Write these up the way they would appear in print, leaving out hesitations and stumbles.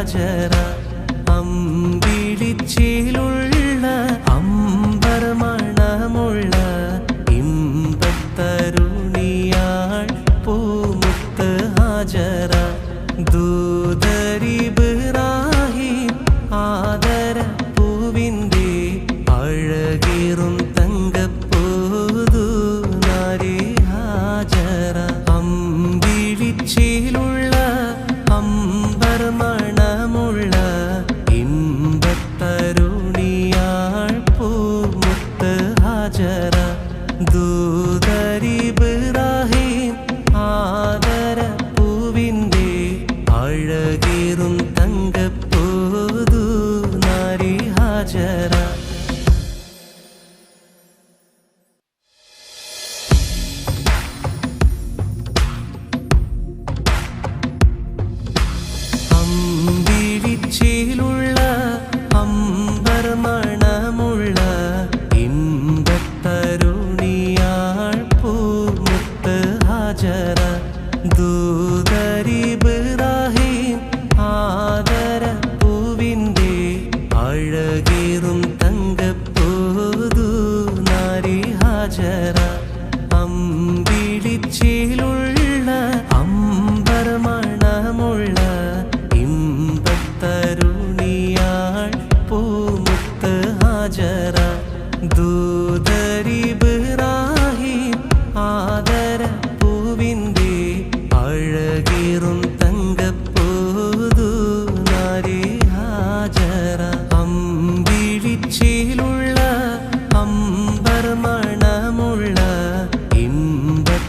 ഹാജറ അമ്പിളിച്ചേലുള്ള അമ്പർ മണമുള്ള ഇമ്പത്തരുണിയാൾ പൂമുത്ത് ഹാജറ ദൂതരിബ്രാഹിം ആദര പൂവിൻ്റെ അഴകേറും തങ്കപ്പൂതു നാരി ഹാജറ അമ്പിളിച്ചേലുള്ള അമ്പർ മണമുള്ള ഇമ്പത്തരുണിയാൾ പൂമുത്ത് ഹാജറ ദൂതരിബ്രാഹിം ആദര പൂവിൻ്റെ അഴകേറും തങ്കപ്പൂതു നാരി ഹാജറ അമ്പിളിച്ചേലുള്ള അമ്പർ മണമുള്ള ഇമ്പത്തരുണിയാൾ പൂമുത്ത് ഹാജറ ദൂതരിബ്രാഹിം ആദര പൂവിൻ്റെ അഴകേറും തങ്കപ്പൂതു നാരി ഹാജറ അമ്പിളിച്ചേലുള്ള അമ്പർ മണമുള്ള ഇമ്പത്തരുണിയാൾ പൂമുത്ത് ഹാജറ ദൂതരിബ്രാഹിം ആദര പൂവിൻ്റെ അഴകേറും തങ്കപ്പൂതു നാരി ഹാജറ അമ്പിളിച്ചേലുള്ള അമ്പർ മണമുള്ള ഇമ്പത്തരുണിയാൾ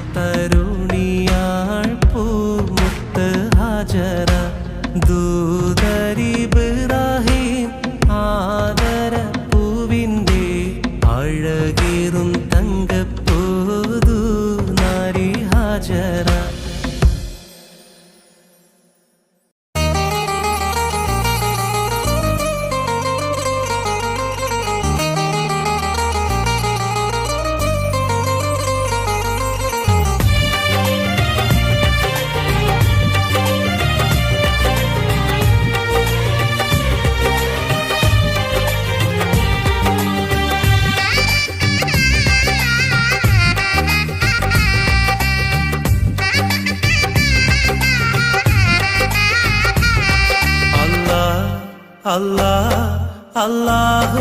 പൂമുത്ത് ഹാജറ ദൂതരിബ്രാഹിം ആദര പൂവിൻ്റെ അഴകേറും തങ്കപ്പൂതു നാരി ഹാജറ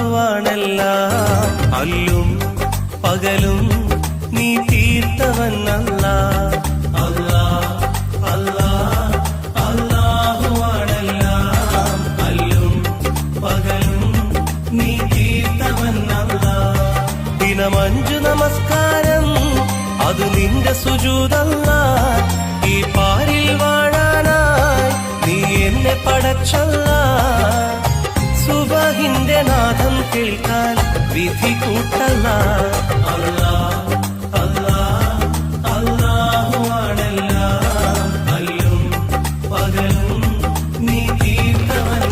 അല്ലാഹുവാണെല്ലാം അല്ലും പകലും നീ തീർത്തവൻ അല്ലാഹുവാണെല്ലാം അല്ലും പകലും നീ തീർത്തവൻ ദിനമഞ്ചു നമസ്കാരം അത് നിന്റെ സുജൂദല്ല ഈ പാരിൽ വാഴാനായി നീ എന്നെ പടച്ചല്ല സുബഹിന്റെ നാദം കേൾക്കാൻ വിധി കൂട്ടല്ല അല്ലാഹുവാണെല്ലാം അല്ലും പകലും നീ തീർത്തവൻ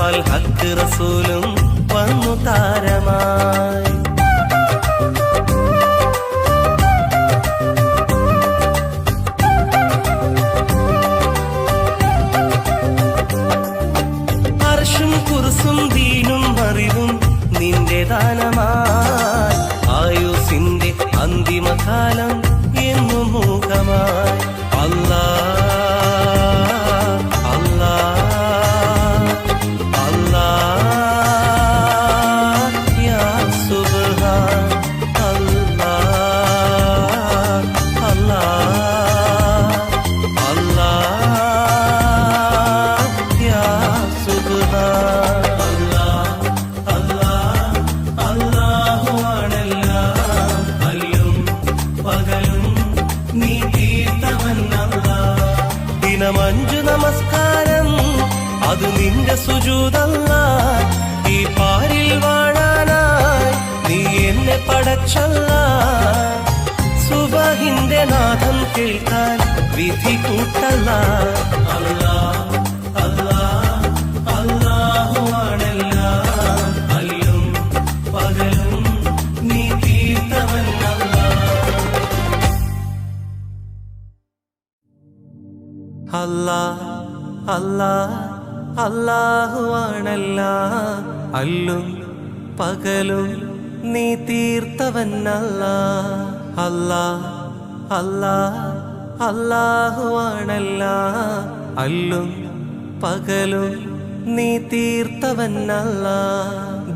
അഷ്റഫൽ ഹക്ക് റസൂലും വന്നു താരമായി. അർശും കുർസും ദീനും അറിവും നിന്റെ ദാനമായി. ആയുസിന്റെ അന്തിമകാലം എന്നും മൂകമായി. അല്ലാ അല്ലാ അല്ലാ യാ സുബ്ഹാൻ അല്ലാ അല്ലാ അല്ലാ യാ സുബ്ഹാൻ. അല്ലാ അല്ലാ അല്ലാഹു ആണെല്ലാം അല്ലും പകലും നീ തീർത്തവനല്ലാ. ദിനമഞ്ചു നമസ്കാരം അത് നിന്റെ സുജൂദല്ല. ഈ പാരിൽ വാഴാനായി നീ എന്നെ പടച്ചല്ല. സുബഹിന്റെ നാദം കേൾക്കാൻ വിധി കൂട്ടല്ല. അല്ലാ അല്ലാ അല്ലാഹു ആണെല്ലാം അല്ലും പകലും നീ തീർത്തവനല്ലാ. അല്ലാ അല്ലാ അല്ലാഹു ആണെല്ലാം അല്ലും പകലും നീ തീർത്തവനല്ലാ. അല്ലാ അല്ലാ അല്ലാഹു ആണെല്ലാം അല്ലും പകലും നീ തീർത്തവനല്ലാ.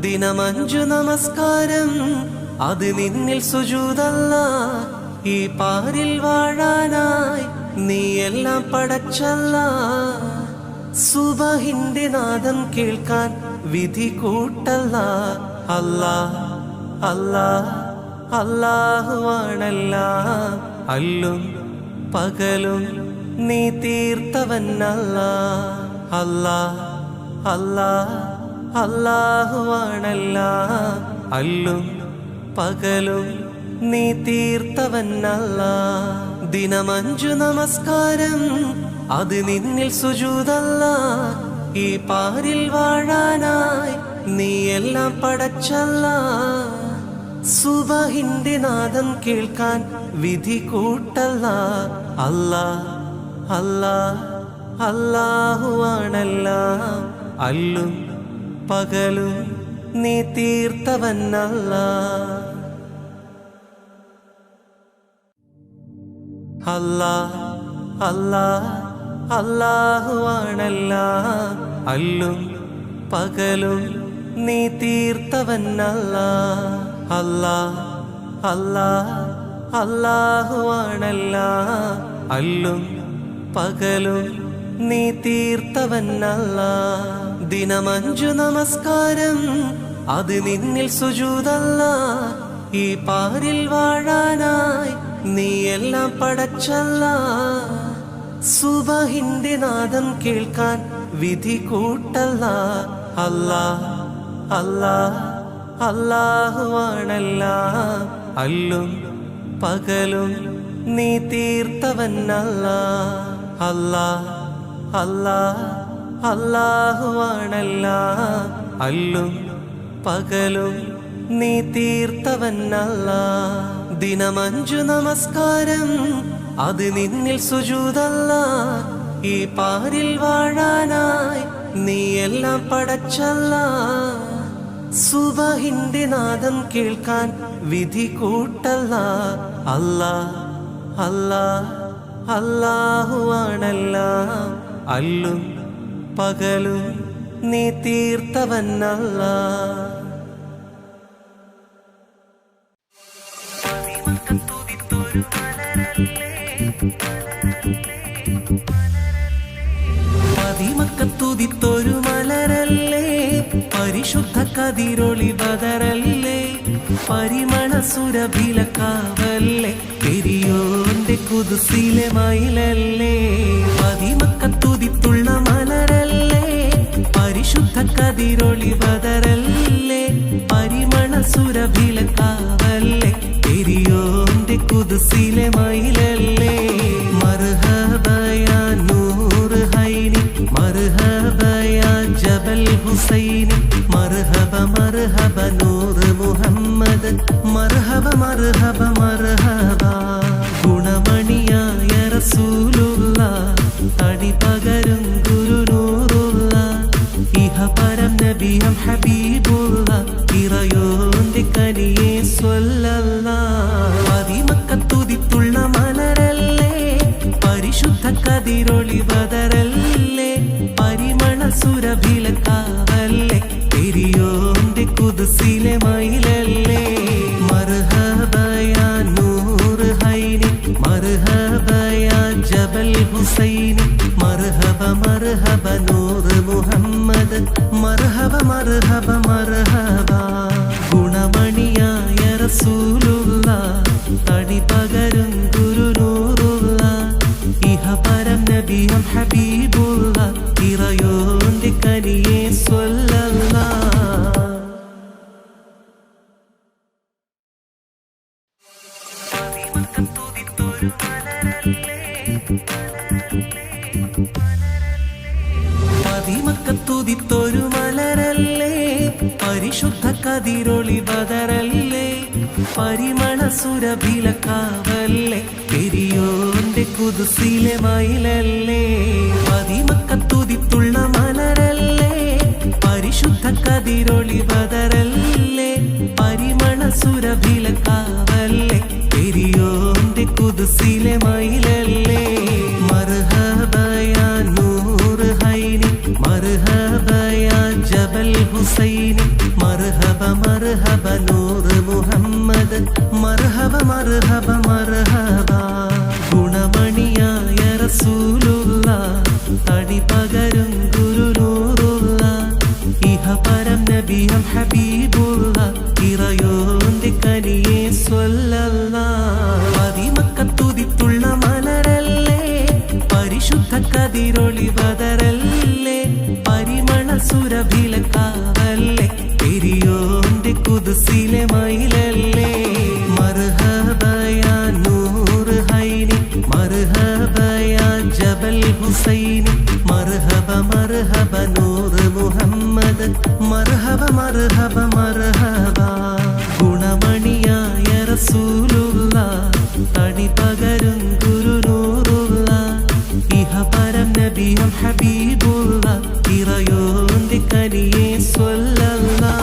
ദിനമഞ്ചു നമസ്കാരം അത് നിന്നിൽ സുജൂദല്ല. ഈ പാരിൽ വാഴാനായി നീ എല്ലാം പടച്ചല്ല. സുബഹിന്റെ നാദം കേൾക്കാൻ വിധി കൂട്ടല്ല. അല്ലാ അല്ലാ അല്ലാഹു ആണെല്ലാം അല്ലും പകലും നീ തീർത്തവനല്ലാ. അല്ലാ അല്ലാ അല്ലാഹു ആണെല്ലാം അല്ലും പകലും നീ തീർത്തവനല്ലാ. ദിനമഞ്ചു നമസ്കാരം അത് നിന്നിൽ സുജൂദല്ല. ഈ പാരിൽ വാഴാനായി നീ എല്ലാം പടച്ചല്ല. സുബഹിന്റെ നാദം കേൾക്കാൻ വിധി കൂട്ടല്ല. അല്ലാ അല്ലാ അല്ലാഹു ആണെല്ലാം അല്ലും പകലും നീ തീർത്തവനല്ലാ. അല്ലാ അല്ലാ അല്ലാഹു ആണെല്ലാം അല്ലും പകലും നീ തീർത്തവനല്ലാ. അല്ലാ അല്ലാ അല്ലാഹു ആണെല്ലാം അല്ലും പകലും നീ തീർത്തവനല്ലാ. ദിനമഞ്ചു നമസ്കാരം അത് നിന്നിൽ സുജൂദല്ല. ഈ പാരിൽ വാഴാനായി നീ എല്ലാം പടച്ചല്ല. സുബഹിന്റെ നാദം കേൾക്കാൻ വിധി കൂട്ടല്ല. അല്ലാ അല്ലാ അല്ലാഹു ആണെല്ലാം അല്ലും പകലും നീ തീർത്തവനല്ലാ. അല്ലാ അല്ലാ അല്ലാഹു ആണെല്ലാം അല്ലും പകലും നീ തീർത്തവനല്ലാ. ദിനമഞ്ചു നമസ്കാരം അത് നിന്നിൽ സുജൂദല്ല. ഈ പാരിൽ വാഴാനായി നീ എല്ലാം പടച്ചല്ല. സുബഹിന്റെ നാദം കേൾക്കാൻ വിധി കൂട്ടല്ല. അല്ലാ അല്ലാ അല്ലാഹു ആണെല്ലാം അല്ലും പകലും നീ തീർത്തവനല്ലാ. മദിമക്കത്തുതിത്തൊരു മലരല്ലേ, പരിശുദ്ധ കതിരൊളി ബദറല്ലേ, പരിമള സുരഭിലക്കാവല്ലേ, പെരിയോന്റെ കുതുസിലെ മയിലല്ലേ. മദിമക്കത്തുതിത്തുള്ള മലരല്ലേ, പരിശുദ്ധ കതിരൊളി ബദറല്ലേ, പരിമള സുരഭിലക്കാവല്ലേ, പെരിയോന്റെ കുതുസിലെ മയിലല്ലേ. മർഹബയാ നൂർ ഹൈനി, മർഹബയാ ജബൽ ഹുസൈൻ, മർഹബ നൂറ് മുഹമ്മദ് മർഹബ മർഹബ മർഹബ ഗുണമണിയായ റസൂലുള്ള തടി പകരും ഗുരുനൂറുള്ള ഇഹപരം നബിയം ഹബീബുള്ള ഇറയോന്റെ കനിയെ സ്വല്ലല്ലാഹ് പതിമക്കത്തുതിത്തുള്ള മലരല്ലേ പരിശുദ്ധ കതിരൊളി ബദറല്ലേ പരിമണ സുരഭിലക്കാവല്ലേ പെരിയോന്റെ കുദ്സിലെ മയിലല്ലേ മർഹബ യാ നൂർ ഹൈനി മർഹബ യാ ജബൽ ഹുസൈനി മർഹബ മർഹബ നൂർ മുഹമ്മദ് മർഹബ മർഹബ മർഹബ ഗുണമണിയായ റസൂലുള്ള തടി പകരും ഗുരുനൂറുള്ള ഇഹപരം നബിയം ഹബീബുള്ള ഇറയോന്റെ കനിയെ സ്വല്ലല്ലാഹ് പതിമക്കത്തുതിത്തൊരു മലരല്ലേ പരിശുദ്ധ കതിരൊളി ബദറല്ലേ പരിമണ സുരഭിലക്കാവല്ലേ പെരിയോന്റെ കുദ്സിലെ മയിലല്ലേ പതിമക്കത്തുതിത്തുള്ള മലരല്ലേ പരിശുദ്ധ കതിരൊളി ബദറല്ലേ പരിമണ സുരഭിലക്കാവല്ലേ പെരിയോന്റെ കുദ്സിലെ മയിലല്ലേ മർഹബ യാ നൂർ ഹൈനി മർഹബ യാ ജബൽ ഹുസൈനി മർഹബ മർഹബ നൂർ മുഹമ്മദ് മർഹബ മർഹബ മർഹബ ഗുണമണിയായ റസൂലുള്ള തടി പകരും ഗുരുനൂറുള്ള ഇഹപരം നബിയം ഹബീബുള്ള ഇറയോന്റെ കനിയെ സ്വല്ലല്ലാഹ് പതിമക്കത്തുതിത്തുള്ള മലരല്ലേ പരിശുദ്ധ കതിരൊളി ബദറല്ലേ പരിമണ സുരഭിലക്കാവല്ലേ പെരിയോന്റെ കുദ്സിലെ മയിലല്ലേ മർഹബ യാ നൂർ ഹൈനി മർഹബ യാ ജബൽ ഹുസൈനി മർഹബ മർഹബ നൂർ മുഹമ്മദ് മർഹബ മർഹബ മർഹബ ഗുണമണിയായ റസൂലുള്ള തടി പകരും ഗുരുനൂറുള്ള ഇഹപരം നബിയം ഹബീബുള്ള ഇറയോന്റെ കനിയെ സ്വല്ലല്ലാഹ്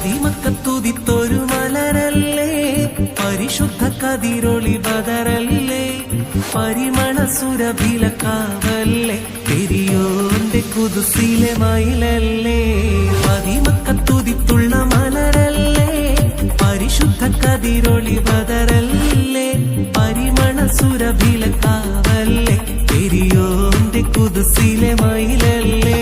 പതിമക്കത്തുതിത്തൊരു മലരല്ലേ പരിശുദ്ധ കതിരൊളി ബദറല്ലേ പരിമണ സുരഭിലക്കാവല്ലേ പെരിയോന്റെ കുദ്സിലെ മയിലല്ലേ പതിമക്കത്തുതിത്തുള്ള മലരല്ലേ പരിശുദ്ധ കതിരൊളി ബദറല്ലേ പരിമണ സുരഭിലക്കാവല്ലേ പെരിയോന്റെ കുദ്സിലെ മയിലല്ലേ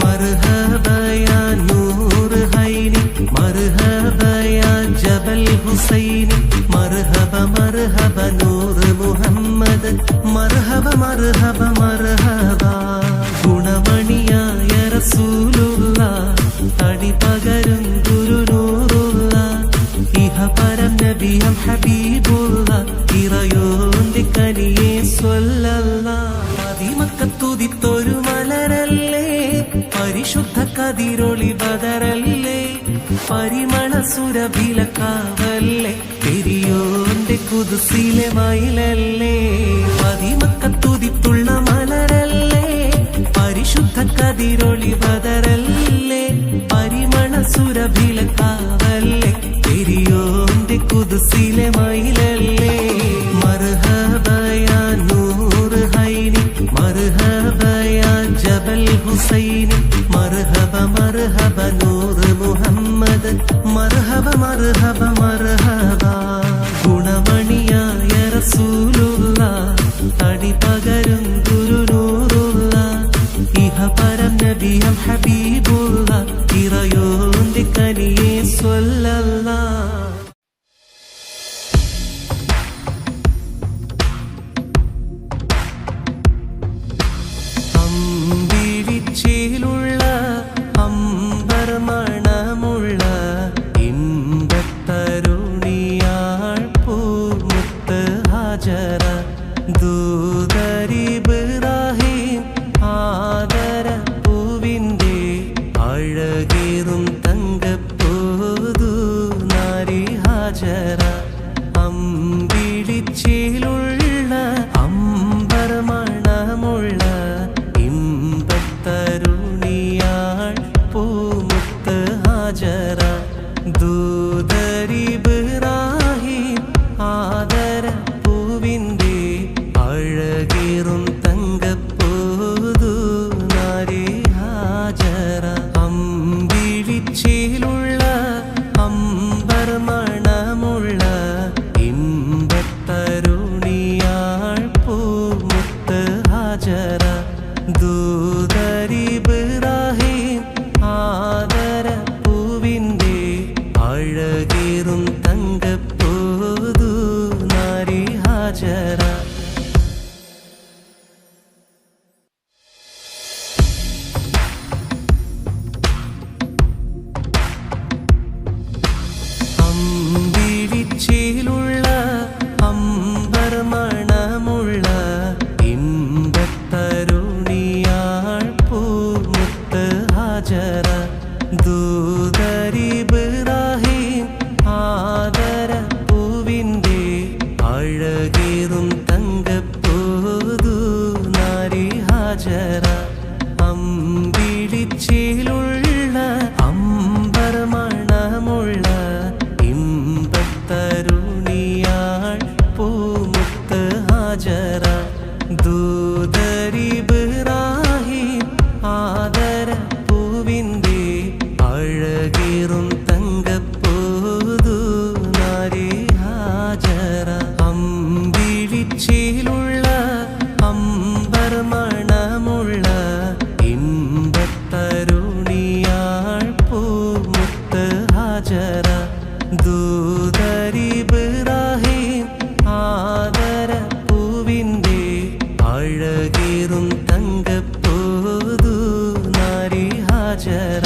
മർഹബ യാ നൂർ ഹൈനി മർഹബ യാ ജബൽ ഹുസൈനി മർഹബ മർഹബ നൂർ മുഹമ്മദ് മർഹബ മർഹബ മർഹബ ഗുണമണിയായ റസൂലുള്ള തടി പകരും ഗുരുനൂറുള്ള ഇഹപരം നബിയം ഹബീബുള്ള ഇറയോന്റെ കനിയെ സ്വല്ലല്ലാഹ് പതിമക്കത്തുതിത്തൊരു മലരല്ലേ പരിശുദ്ധ കതിരൊളി ബദറല്ലേ പരിമണ സുരഭിലക്കാവല്ലേ പെരിയോന്റെ കുദ്സിലെ മയിലല്ലേ പതിമക്കത്തുതിത്തുള്ള മലരല്ലേ പരിശുദ്ധ കതിരൊളി ബദറല്ലേ പരിമണ സുരഭിലക്കാവല്ലേ പെരിയോന്റെ കുദ്സിലെ മയിലല്ലേ മർഹബ യാ നൂർ ഹൈനി മർഹബ യാ ജബൽ ഹുസൈനി മർഹബ മർഹബ നൂർ മുഹമ്മദ് മർഹബ മർഹബ മർഹബ ഗുണമണിയായ റസൂലുള്ള തടി പകരും ഗുരുനൂറുള്ള ഇഹപരം നബിയം ഹബീബുള്ള ഇറയോന്റെ കനിയെ സ്വല്ലല്ലാഹ് അമ്പിളിച്ചേലുള്ള അമ്പർ മണമുള്ള ഇമ്പത്തരുണിയാ ദൂതരിബ്രാഹിം ആദരപ്പൂവിൻ്റെ അഴകേറും തങ്കപ്പൂതു നാരി ഹാജറ. അമ്പിളിച്ചേലുള്ള അമ്പർ മണമുള്ള ഇമ്പത്തരുണിയാൾ പൂമുത്ത് ഹാജറ. ദൂതരിബ്രാഹിം ആദരപ്പൂവിൻ്റെ അഴകേറും തങ്കപ്പൂതു നാരി ഹാജറ. അമ്പിളിച്ചേലുള്ള അമ്പർ മണമുള്ള ഇമ്പത്തരുണിയാൾ പൂമുത്ത് ഹാജറ. ദൂതരിബ്രാഹിം ആദരപ്പൂവിൻ്റെ അഴകേറും തങ്കപ്പൂതു നാരി ഹാജറ. അമ്പിളിച്ചേലുള്ള അമ്പർ മണമുള്ള ഇമ്പത്തരുണിയാൾ പൂമുത്ത് ഹാജറ. ദൂതരിബ്രാഹിം ആദരപ്പൂവിൻ്റെ അഴകേറും തങ്കപ്പൂതു നാരി ഹാജറ.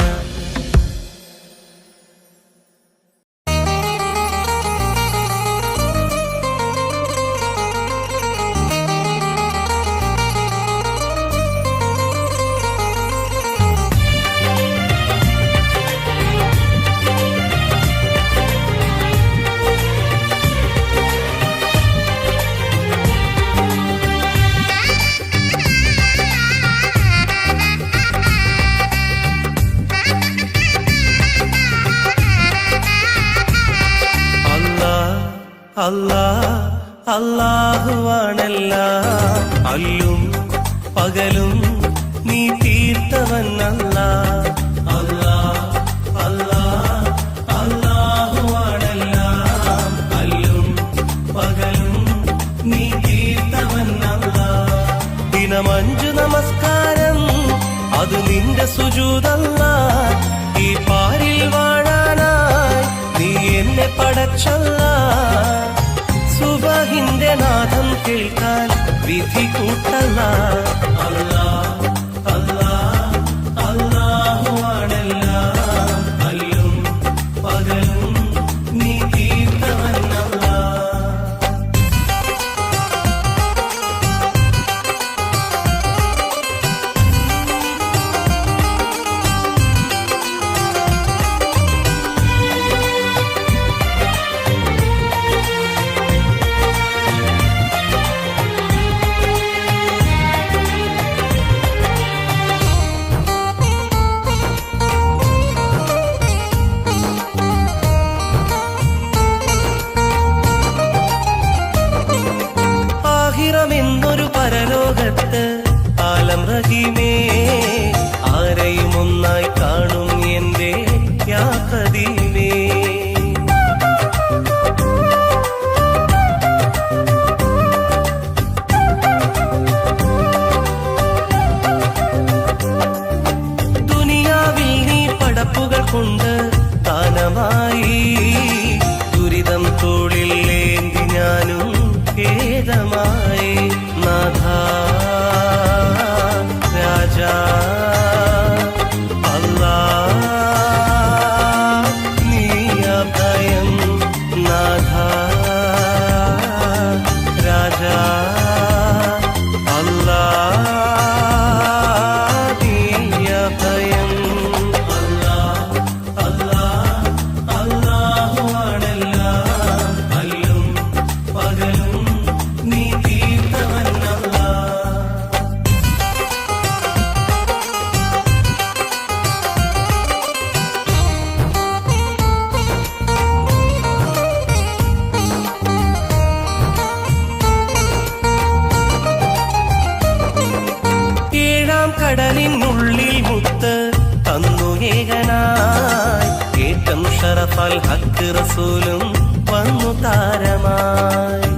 അല്ലാഹുവാണെല്ലാം അല്ലും പകലും നീ തീർത്തവൻ അല്ലാഹ്. അല്ലാഹുവാണെല്ലാം അല്ലും പകലും നീ തീർത്തവൻ അല്ലാഹ്. ദിനം 5 നമസ്കാരം അത് നിന്റെ സുജൂദല്ലാഹ്. ഈ പാരിൽ വാഴാനായി നീ എന്നെ പടച്ചല്ലാഹ്. സുബഹിന്റെ നാദം കേൾക്കാൻ വിധി കൂട്ടല്ല. അല്ലാഹുവാണെല്ലാം അല്ലും പകലും നീ തീർത്തവൻ അല്ലാഹ്. എന്നൊരു പരലോകത്ത് ആലം റഹീമേ ആരെയും ഒന്നായി കാണും എന്റെ യാ ഖദീമേ. ദുനിയാവിൽ നീ പടപ്പുകൾ കൊണ്ട് ദാനമായി ദുരിതം തോളിൽ ഏന്തി ഞാനും ഖേദമായി. നാഥ രാജാ അല്ലാഹ് നീ അഭയം. നാഥ രാജാ അല്ലാഹ് നീ അഭയം. അല്ലാഹുവാണെല്ലാം അല്ലും പകലും നീ തീർത്തവൻ അല്ലാഹ്. ഏഴാം കടലിനുള്ളിൽ മുത്ത് തന്നു ഏകനായി ഏറ്റം ഷറഫൽ ഹക്ക് റസൂലും വന്നു താരമായി.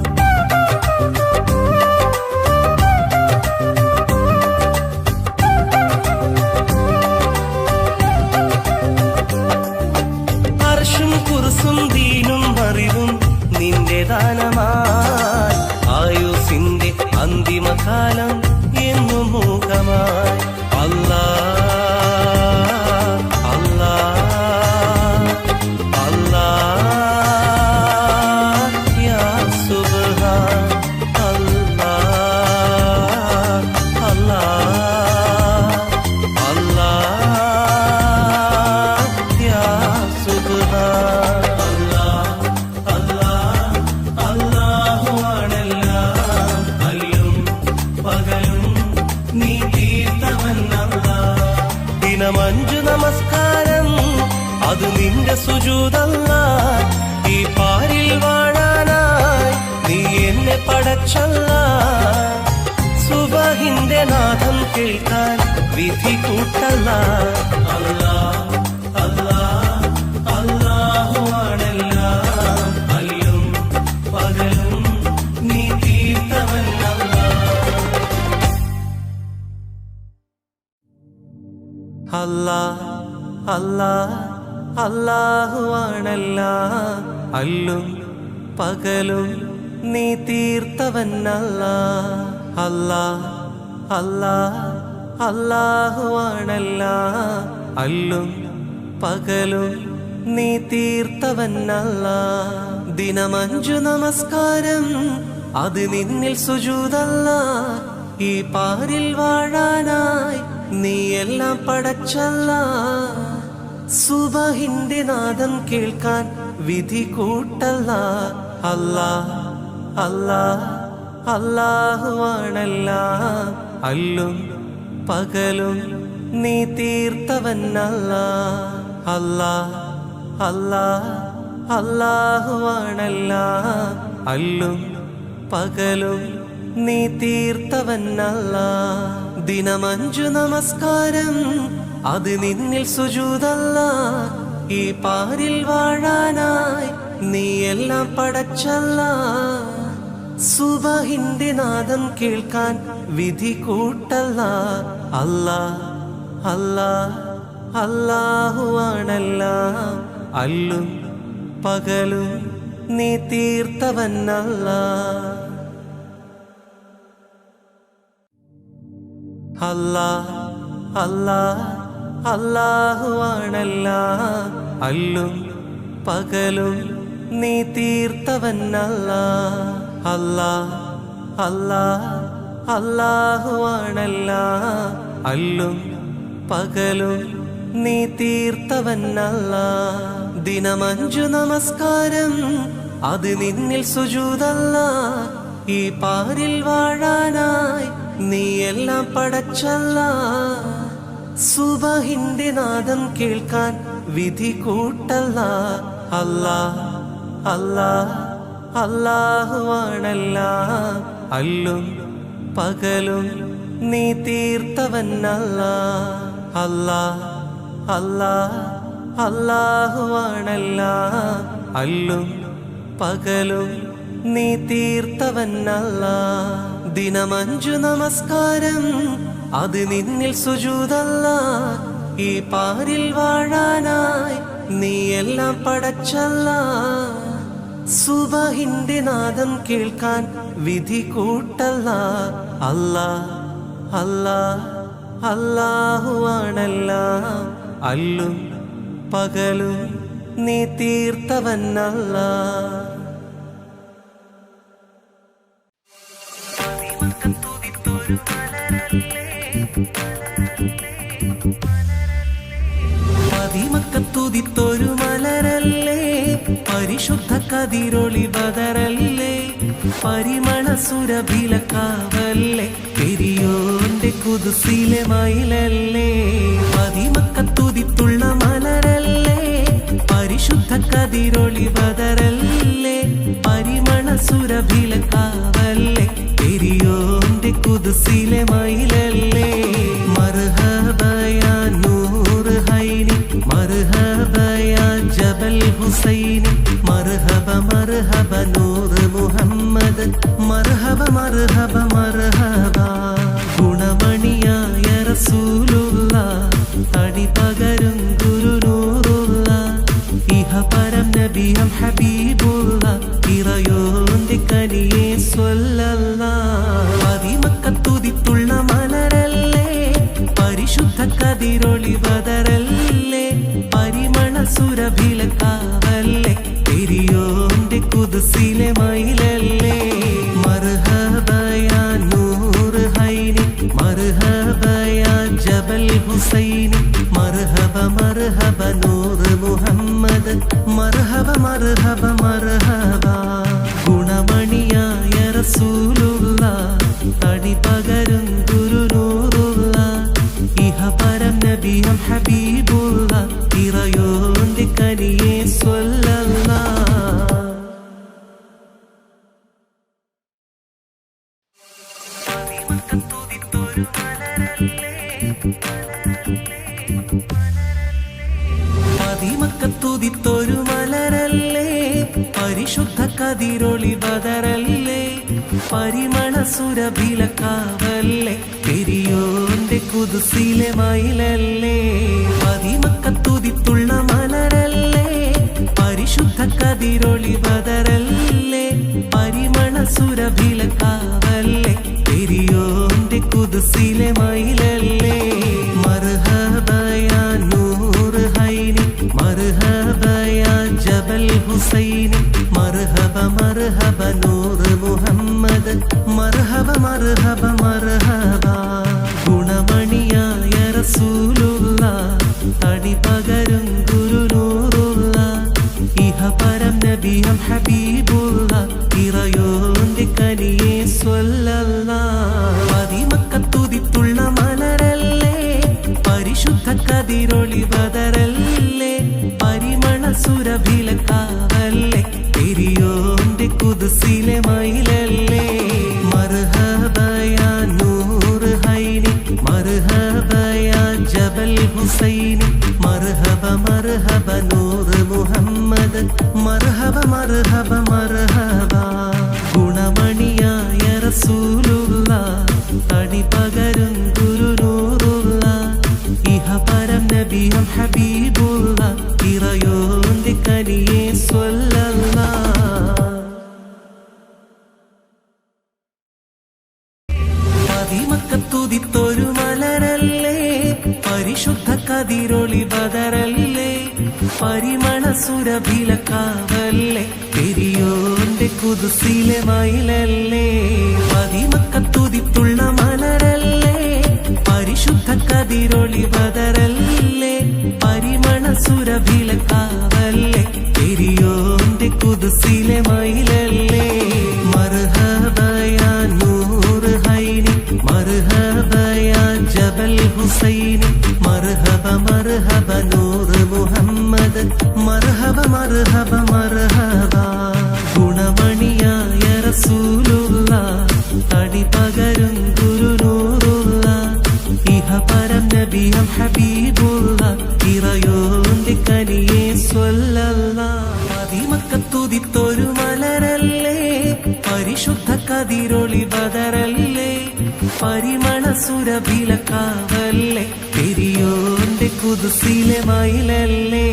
ദിനമഞ്ചു നമസ്കാരം അത് നിന്റെ സുജൂദല്ല. ഈ പാരിൽ വാഴാനായി നീ എന്നെ പടച്ചല്ല. സുബഹിന്റെ നാദം കേൾക്കാൻ വിധി കൂട്ടല്ല. അല്ലാഹ് അല്ലാഹ് അല്ലാഹുവാണെല്ലാം, അല്ലും പകലും നീ തീർത്തവനല്ല. അല്ലാഹ് അല്ലാഹ് അല്ലാഹുവാണെല്ലാം, അല്ലും പകലും നീ തീർത്തവനല്ല. അല്ലാഹ് അല്ലാഹ് അല്ലാഹുവാണെല്ലാം, അല്ലും പകലും നീ തീർത്തവനല്ല. ദിനമഞ്ചു നമസ്കാരം അത് നിന്നിൽ സുജൂദല്ല. ഈ പാരിൽ വാഴാനായി നീ എല്ലാം പടച്ചല്ല. സുബഹിന്റെ നാദം കേൾക്കാൻ വിധി കൂട്ടല്ല. അല്ലാഹ് അല്ലാഹ് അല്ലാഹുവാണെല്ലാം, അല്ലും പകലും നീ തീർത്തവനല്ല. അല്ലാഹ് അല്ലാഹ് അല്ലാഹുവാണെല്ലാം, അല്ലും പകലും നീ തീർത്തവനല്ല. ദിനമഞ്ചു നമസ്കാരം അത് നിന്നിൽ സുജൂദല്ല. ഈ പാരിൽ വാഴാനായി നീ എല്ലാം പടച്ചല്ല. സുബഹിന്റെ നാദം കേൾക്കാൻ വിധി കൂട്ടല്ല. അല്ലാഹ് അല്ലാഹ് അല്ലാഹുവാണെല്ലാം, അല്ലും പകലും നീ തീർത്തവനല്ല. അല്ലാഹ് അല്ലാഹ് അല്ലാഹുവാണെല്ലാം, അല്ലും പകലും നീ തീർത്തവനല്ല. അല്ലാഹ് അല്ലാഹ് അല്ലാഹുവാണെല്ലാം, അല്ലും പകലും നീ തീർത്തവനല്ല. ദിനമഞ്ചു നമസ്കാരം അത് നിന്നിൽ സുജൂദല്ല. ഈ പാരിൽ വാഴാനായി നീ എല്ലാം പടച്ചല്ല. സുബഹിന്റെ നാദം കേൾക്കാൻ വിധി കൂട്ടല്ല. അല്ലാഹ് അല്ലാഹ് അല്ലാഹുവാണെല്ലാം, അല്ലും പകലും നീ തീർത്തവനല്ല. അല്ലാഹ് അല്ലാഹ് അല്ലാഹുവാണെല്ലാം, അല്ലും പകലും നീ തീർത്തവനല്ല. ദിനമഞ്ചു നമസ്കാരം അത് നിന്നിൽ സുജൂദല്ല. ഈ പാരിൽ വാഴാനായി നീ എല്ലാം പടച്ചല്ല. സുബഹിന്റെ നാദം കേൾക്കാൻ വിധി കൂട്ടല്ല. അല്ലാഹ് അല്ലാഹ് അല്ലാഹുവാണെല്ലാം, അല്ലും പകലും നീ തീർത്തവനല്ല. പതിമക്കത്തുതിത്തൊരു മലരല്ലേ, പരിശുദ്ധ കതിരൊളി ബദറല്ലേ, പരിമള സുരഭിലക്കാവല്ലേ, പെരിയോന്റെ കുതുസിലെ മയിലല്ലേ. പതിമക്കത്തുതിത്തുള്ള മലരല്ലേ, പരിശുദ്ധ കതിരൊളി ബദറല്ലേ, പരിമള സുരഭിലക്കാവല്ലേ, പെരിയോന്റെ കുതുസിലെ മയിലല്ലേ. മർഹബയാ നൂറ് ഹൈനി, മർഹബയാ ജബൽ ഹുസൈനി, മർഹബ മർഹബ നൂറ് മുഹമ്മദ്, മർഹബ മർഹബ മർഹബ. ഗുണമണിയായ റസൂലുള്ള, തടി പകരും ഗുരുനൂറുള്ള, ഇഹ പരം നബിയം ഹബീബുള്ള, ഇറയോന്റെ കനിയെ സ്വല്ലല്ലാഹ്. പതിമക്കത്തുതിത്തുള്ള മലരല്ലേ, പരിശുദ്ധ കതിരൊളി ബദറല്ലേ, പരിമള സുരഭിലക്കാവല്ലേ, പെരിയോന്റെ കുതുസിലെ മയിലല്ലേ. മർഹബയാ നൂറ് ഹൈനി, മർഹബയാ ജബൽ ഹുസൈനി, മർഹബ മർഹബ നൂറ് മുഹമ്മദ്, മർഹബ മർഹബ മർഹബ. ഗുണമണിയായ റസൂലുള്ള, തടി പകരും ഗുരുനൂറുള്ള, ഇഹ പര പരം നബിയും ഹബീബുള്ള ഇറയോന്റെ കനിയെ സ്വല്ലല്ലാഹ്. മദിമക്കത്തുദിത്തൊരു മലരല്ലേ, പരിശുദ്ധ കതിരൊളി ബദറല്ലേ, പരിമള സുരഭിലക്കാവല്ലേ, പെരിയോന്റെ കുദുസിലെ മയിലല്ലേ. മദിമക്കത്തുദിത്തുള്ള മലരല്ലേ, പരിശുദ്ധ കതിരൊളി ബദറല്ലേ, പരിമള സുരഭിലക്കാവല്ലേ, പെരിയോന്റെ കുദുസിലെ മയിലല്ലേ. മർഹബ യാ നൂർ ഹൈനി, മർഹബ യാ ജബൽ ഹുസൈനി, മർഹബ മർഹബ നൂർ മുഹമ്മദ്, മർഹബ മർഹബ മർഹബ. ഗുണമണിയായ റസൂലുള്ളാഹ്, തടിപകരും ഗുരുനൂറുള്ളാഹ്, ഇഹപരം നബിയും ഹബീബുള്ളാഹ്, ഇറയോന്റെ കനിയെ സ്വല്ലല്ലാഹ്. മദിമക്കത്തുദിത്തുള്ള മലരല്ലേ, പരിശുദ്ധ കതിരൊളി ബദറല്ലേ, പരിമള സുരഭിലക്കാവല്ലേ, പെരിയോന്റെ കുദുസിലെ മയിലല്ലേ. മർഹബ യാ നൂർ ഹൈനി, മർഹബ യാ ജബൽ ഹുസൈനി, മർഹബ മർഹബ നൂർ മുഹമ്മദ്, മർഹബ മർഹബ മർഹബ. ഗുണമണിയായ റസൂലുള്ളാഹ്, തടിപകരും ഗുരുനൂറുള്ളാഹ്, ഇഹപരം നബിയും ഹബീബുള്ളാഹ്, ഇറയോന്റെ കനിയെ സ്വല്ലല്ലാഹ്. മദിമക്കത്തുദിത്തൊരു മലരല്ലേ, പരിശുദ്ധ കതിരൊളി ബദറല്ലേ, പരിമള സുരഭിലക്കാവല്ലേ, പെരിയോന്റെ കുദുസിലെ മയിലല്ലേ. മദിമക്കത്തുദിത്തുള്ള മലരല്ലേ, പരിശുദ്ധ കതിരൊളി ബദറല്ലേ, പരിമള സുരഭിലക്കാവല്ലേ, പെരിയോന്റെ കുദുസിലെ മയിലല്ലേ. മർഹബ യാ നൂർ ഹൈനി, മർഹബ യാ ജബൽ ഹുസൈനി, മർഹബ മർഹബ നൂർ മുഹമ്മദ്, മർഹബ മർഹബ മർഹബ. ഗുണമണിയായ റസൂലുള്ളാഹ്, തടിപകരും ഗുരുനൂറുള്ളാഹ്, ഇഹപരം നബിയും ഹബീബുള്ളാഹ്, ഇറയോന്റെ കനിയെ സ്വല്ലല്ലാഹ്. മദിമക്കത്തുദിത്തൊരു മലരല്ലേ, പരിശുദ്ധ കതിരൊളി ബദറല്ലേ, പരിമള സുരഭിലക്കാവല്ലേ, പെരിയോന്റെ കുദുസിലെ മയിലല്ലേ.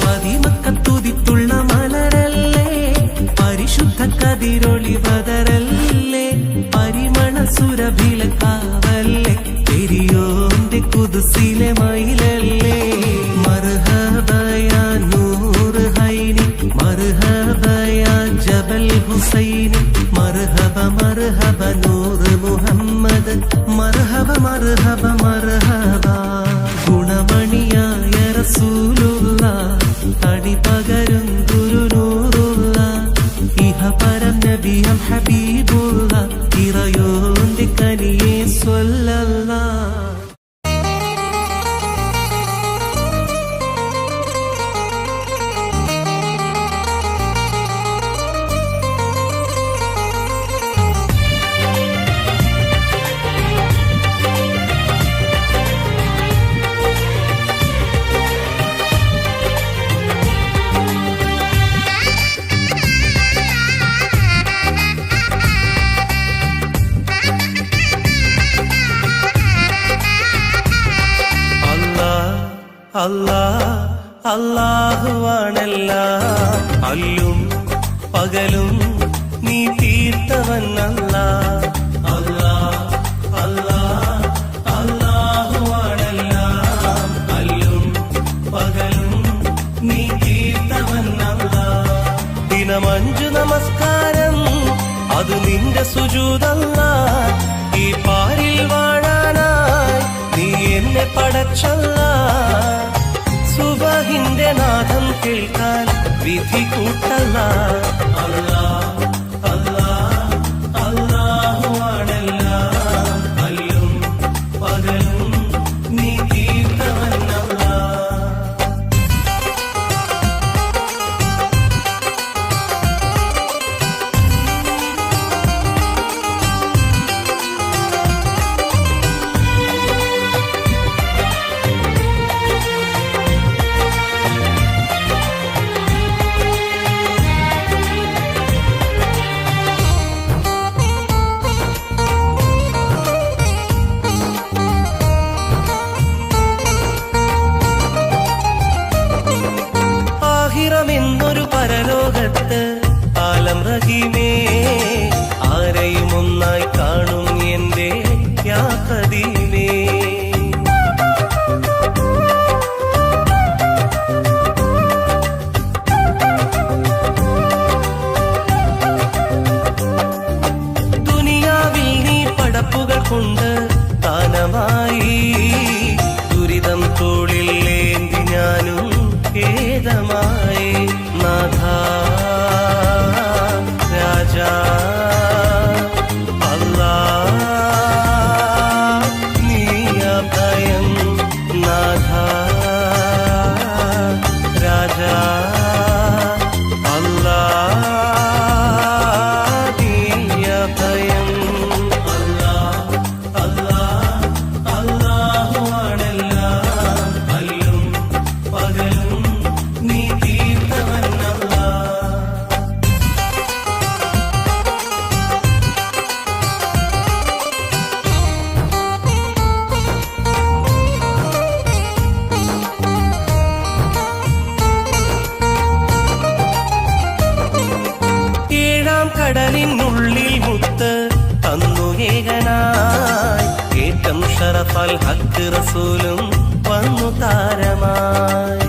മദിമക്കത്തുദിത്തുള്ള മലരല്ലേ, പരിശുദ്ധ കതിരൊളി ബദറല്ലേ, പരിമള സുരഭിലക്കാവല്ലേ, പെരിയോന്റെ കുദുസിലെ മയിലല്ലേ. മർഹബ യാ നൂർ ഹൈനി, മർഹബ യാ ജബൽ ഹുസൈനി, മർഹബ മർഹബ നൂർ മുഹമ്മദ്, മർഹബ മർഹബ മർഹബ. ഗുണമണിയായ റസൂലുള്ളാഹ്, തടിപകരും ഗുരുനൂറുള്ളാഹ്, ഇഹപരം നബിയും ഹബീബുള്ളാഹ്, ഇറയോന്റെ കനിയെ സ്വല്ലല്ലാഹ്. അല്ലാഹുവാണെല്ലാം, അല്ലും പകലും നീ തീർത്തവൻ അല്ലാഹ്. അല്ലാഹുവാണെല്ലാം, അല്ലും പകലും നീ തീർത്തവൻ അല്ലാഹ്. ദിനം 5 നമസ്കാരം അത് നിന്റെ സുജൂദല്ലാഹ്. ഈ പാരിൽ വാഴാനായി നീ എന്നെ പടച്ചല്ലാഹ്. സുബഹിന്റെ നാദം കേൾക്കാൻ വിധി കൂട്ടല്ല. അല്ലാഹുവാണെല്ലാം, അല്ലും പകലും നീ തീർത്ത അഷറഫൽ ഹക്ക് റസൂലും വന്നു താരമായി.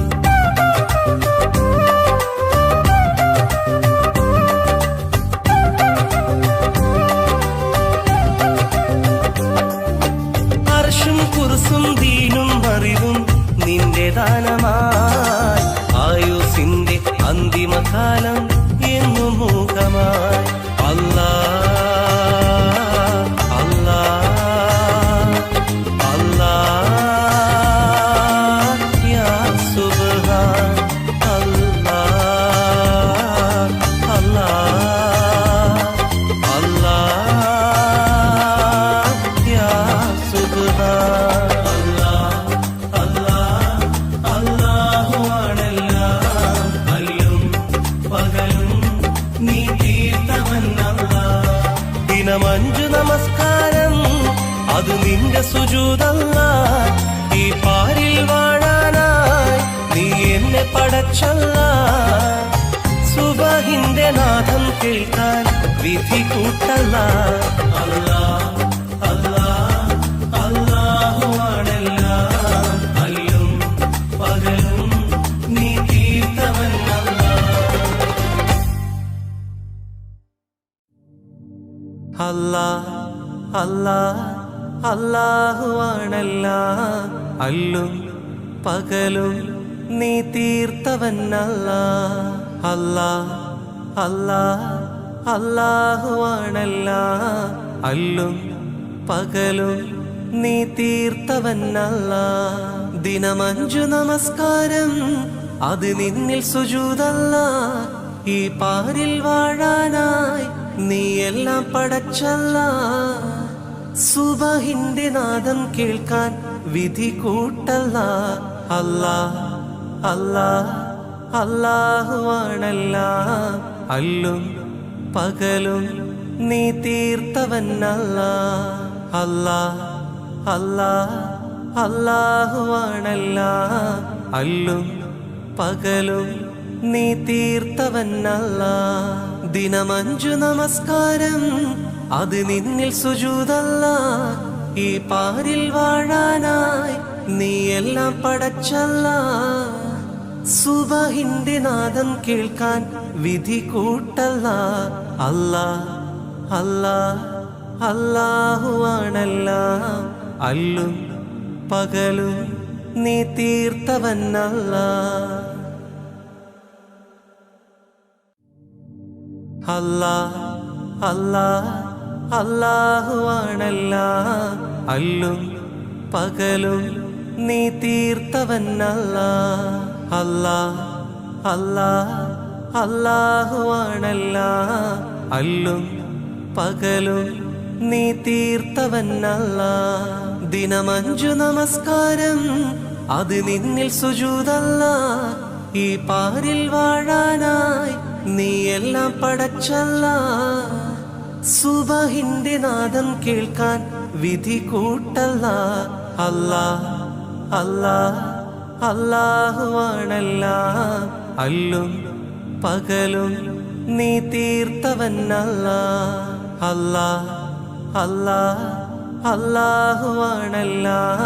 അർശും കുർസും ദീനും അറിവും നിന്റെ ദാനമായി. ആയുസിന്റെ അന്തിമകാലം എന്നും മൂകമായി. അല്ലാഹ് അല്ലാഹ് അല്ലാഹ് യാ സുബ്ഹാൻ. അല്ലാഹ് അല്ലാഹ് അല്ലാഹ് യാ സുബ്ഹാൻ. അല്ലാഹ് അല്ലാഹ് അല്ലാഹുവാണെല്ലാം അല്ലും പകലും നീ തീർത്തവനല്ലാഹ്. ദിനമഞ്ചു നമസ്കാരം അത് നിന്റെ സുജൂദല്ലാഹ്. ഈ പാരിൽ വാഴാനായി നീ എന്നെ പടച്ചല്ലാഹ്. സുബഹിന്റെ നാദം കേൾക്കാൻ വിധി കൂട്ടല്ലാഹ്. അല്ലാഹ് അല്ലാഹ് അല്ലാഹുവാണെല്ലാം അല്ലും പകലും നീ തീർത്തവനല്ലാഹ്. അല്ലാഹ് അല്ലാഹ് അല്ലാഹുവാണെല്ലാം അല്ലും പകലും നീ തീർത്തവനല്ലാഹ്. അല്ലാഹ് അല്ലാഹ് അല്ലാഹുവാണെല്ലാം അല്ലും പകലും നീ തീർത്തവനല്ലാഹ്. ദിനമഞ്ചു നമസ്കാരം അത് നിന്നിൽ സുജൂദല്ലാഹ്. ഈ പാരിൽ വാഴാനായി നീ എല്ലാം പടച്ചല്ലാഹ്. സുബഹിന്റെ നാദം കേൾക്കാൻ വിധി കൂട്ടല്ലാഹ്. അല്ലാഹ് അല്ലാഹ് അല്ലാഹുവാണെല്ലാം അല്ലും പകലും നീ തീർത്തവനല്ലാഹ്. അല്ലാഹ് അല്ലാഹ് അല്ലാഹുവാണെല്ലാം അല്ലും പകലും നീ തീർത്തവനല്ലാഹ്. ദിനമഞ്ചു നമസ്കാരം അത് നിന്നിൽ സുജൂദല്ലാഹ്. ഈ പാരിൽ വാഴാനായി നീ എല്ലാം പടച്ചല്ലാഹ്. സുബഹിന്റെ നാദം കേൾക്കാൻ വിധി കൂട്ടല്ലാഹ്. അല്ലാഹ് അല്ലാഹ് അല്ലാഹുവാണെല്ലാം അല്ലും പകലും നീ തീർത്തവനല്ലാഹ്. അല്ലാഹ് അല്ലാഹ് അല്ലാഹുവാണെല്ലാം അല്ലും പകലും നീ തീർത്തവനല്ലാഹ്. അല്ലാഹ് അല്ലാഹ് അല്ലാഹുവാണെല്ലാം അല്ലും പകലും നീ തീർത്തവനല്ലാഹ്. ദിനമഞ്ചു നമസ്കാരം അത് നിന്നിൽ സുജൂദല്ലാഹ്. ഈ പാരിൽ വാഴാനായി നീ എല്ലാം പടച്ചല്ലാഹ്. സുബഹിന്റെ നാദം കേൾക്കാൻ വിധി കൂട്ടല്ലാഹ്. അല്ലാഹ് അല്ലാഹ് അല്ലാഹുവാണെല്ലാം അല്ലും പകലും നീ തീർത്തവനല്ലാഹ്. അല്ലാഹ് അല്ലാഹ് അല്ലാഹുവാണെല്ലാം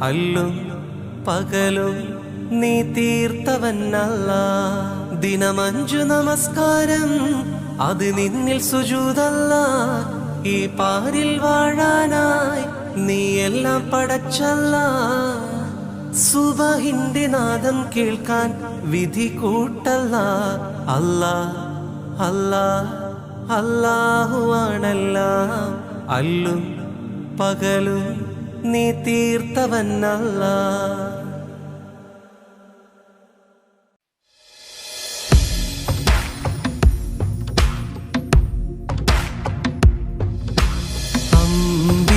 അല്ലും പകലും നീ തീർത്തവനല്ലാഹ്. ദിനമഞ്ചു നമസ്കാരം അത് നിന്നിൽ സുജൂദല്ലാഹ്. ഈ പാരിൽ വാഴാനായി നീ എല്ലാം പടച്ചല്ലാഹ്. സുബഹിന്റെ നാദം കേൾക്കാൻ വിധി കൂട്ടല്ലാഹ്. അല്ലാഹ് അല്ലാഹ് അല്ലാഹുവാണെല്ലാം അല്ലും പകലും നീ തീർത്തവനല്ലാഹ്.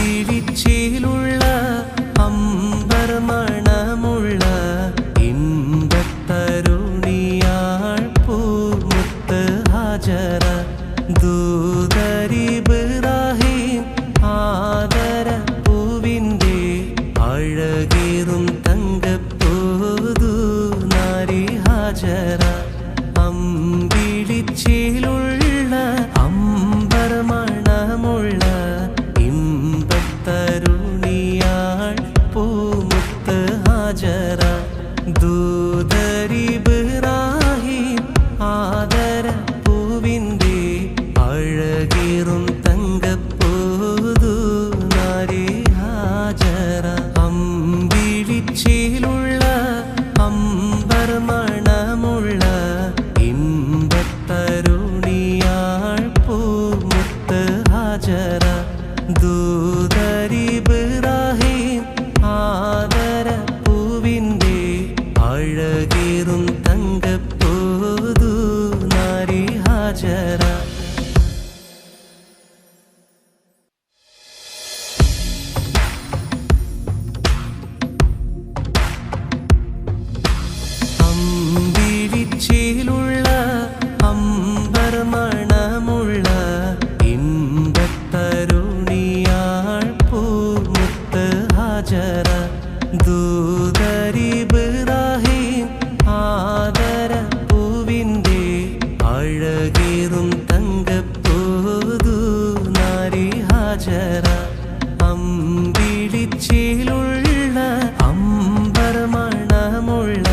അമ്പിഴിച്ചിലുള്ള അമ്പർ മണമുള്ള ഇമ്പത്തരുണിയാൾ പൂമുത്ത് ഹാജറ ദൂതരിബ്രാഹിം ആദര പൂവിന്റെ അഴകേറും തങ്കപ്പൂതു നാരി ഹാജറ. അമ്പിഴിച്ചിലുള്ള അമ്പർ മണമുള്ള ഇമ്പത്തരുണിയാൾ ദൂതരിബ്രാഹിം ആദര പൂവിൻ്റെ അഴകേറും തങ്കപ്പൂതു നാരി ഹാജറ അമ്പിളിച്ചേലുള്ള അമ്പർ മണമുള്ള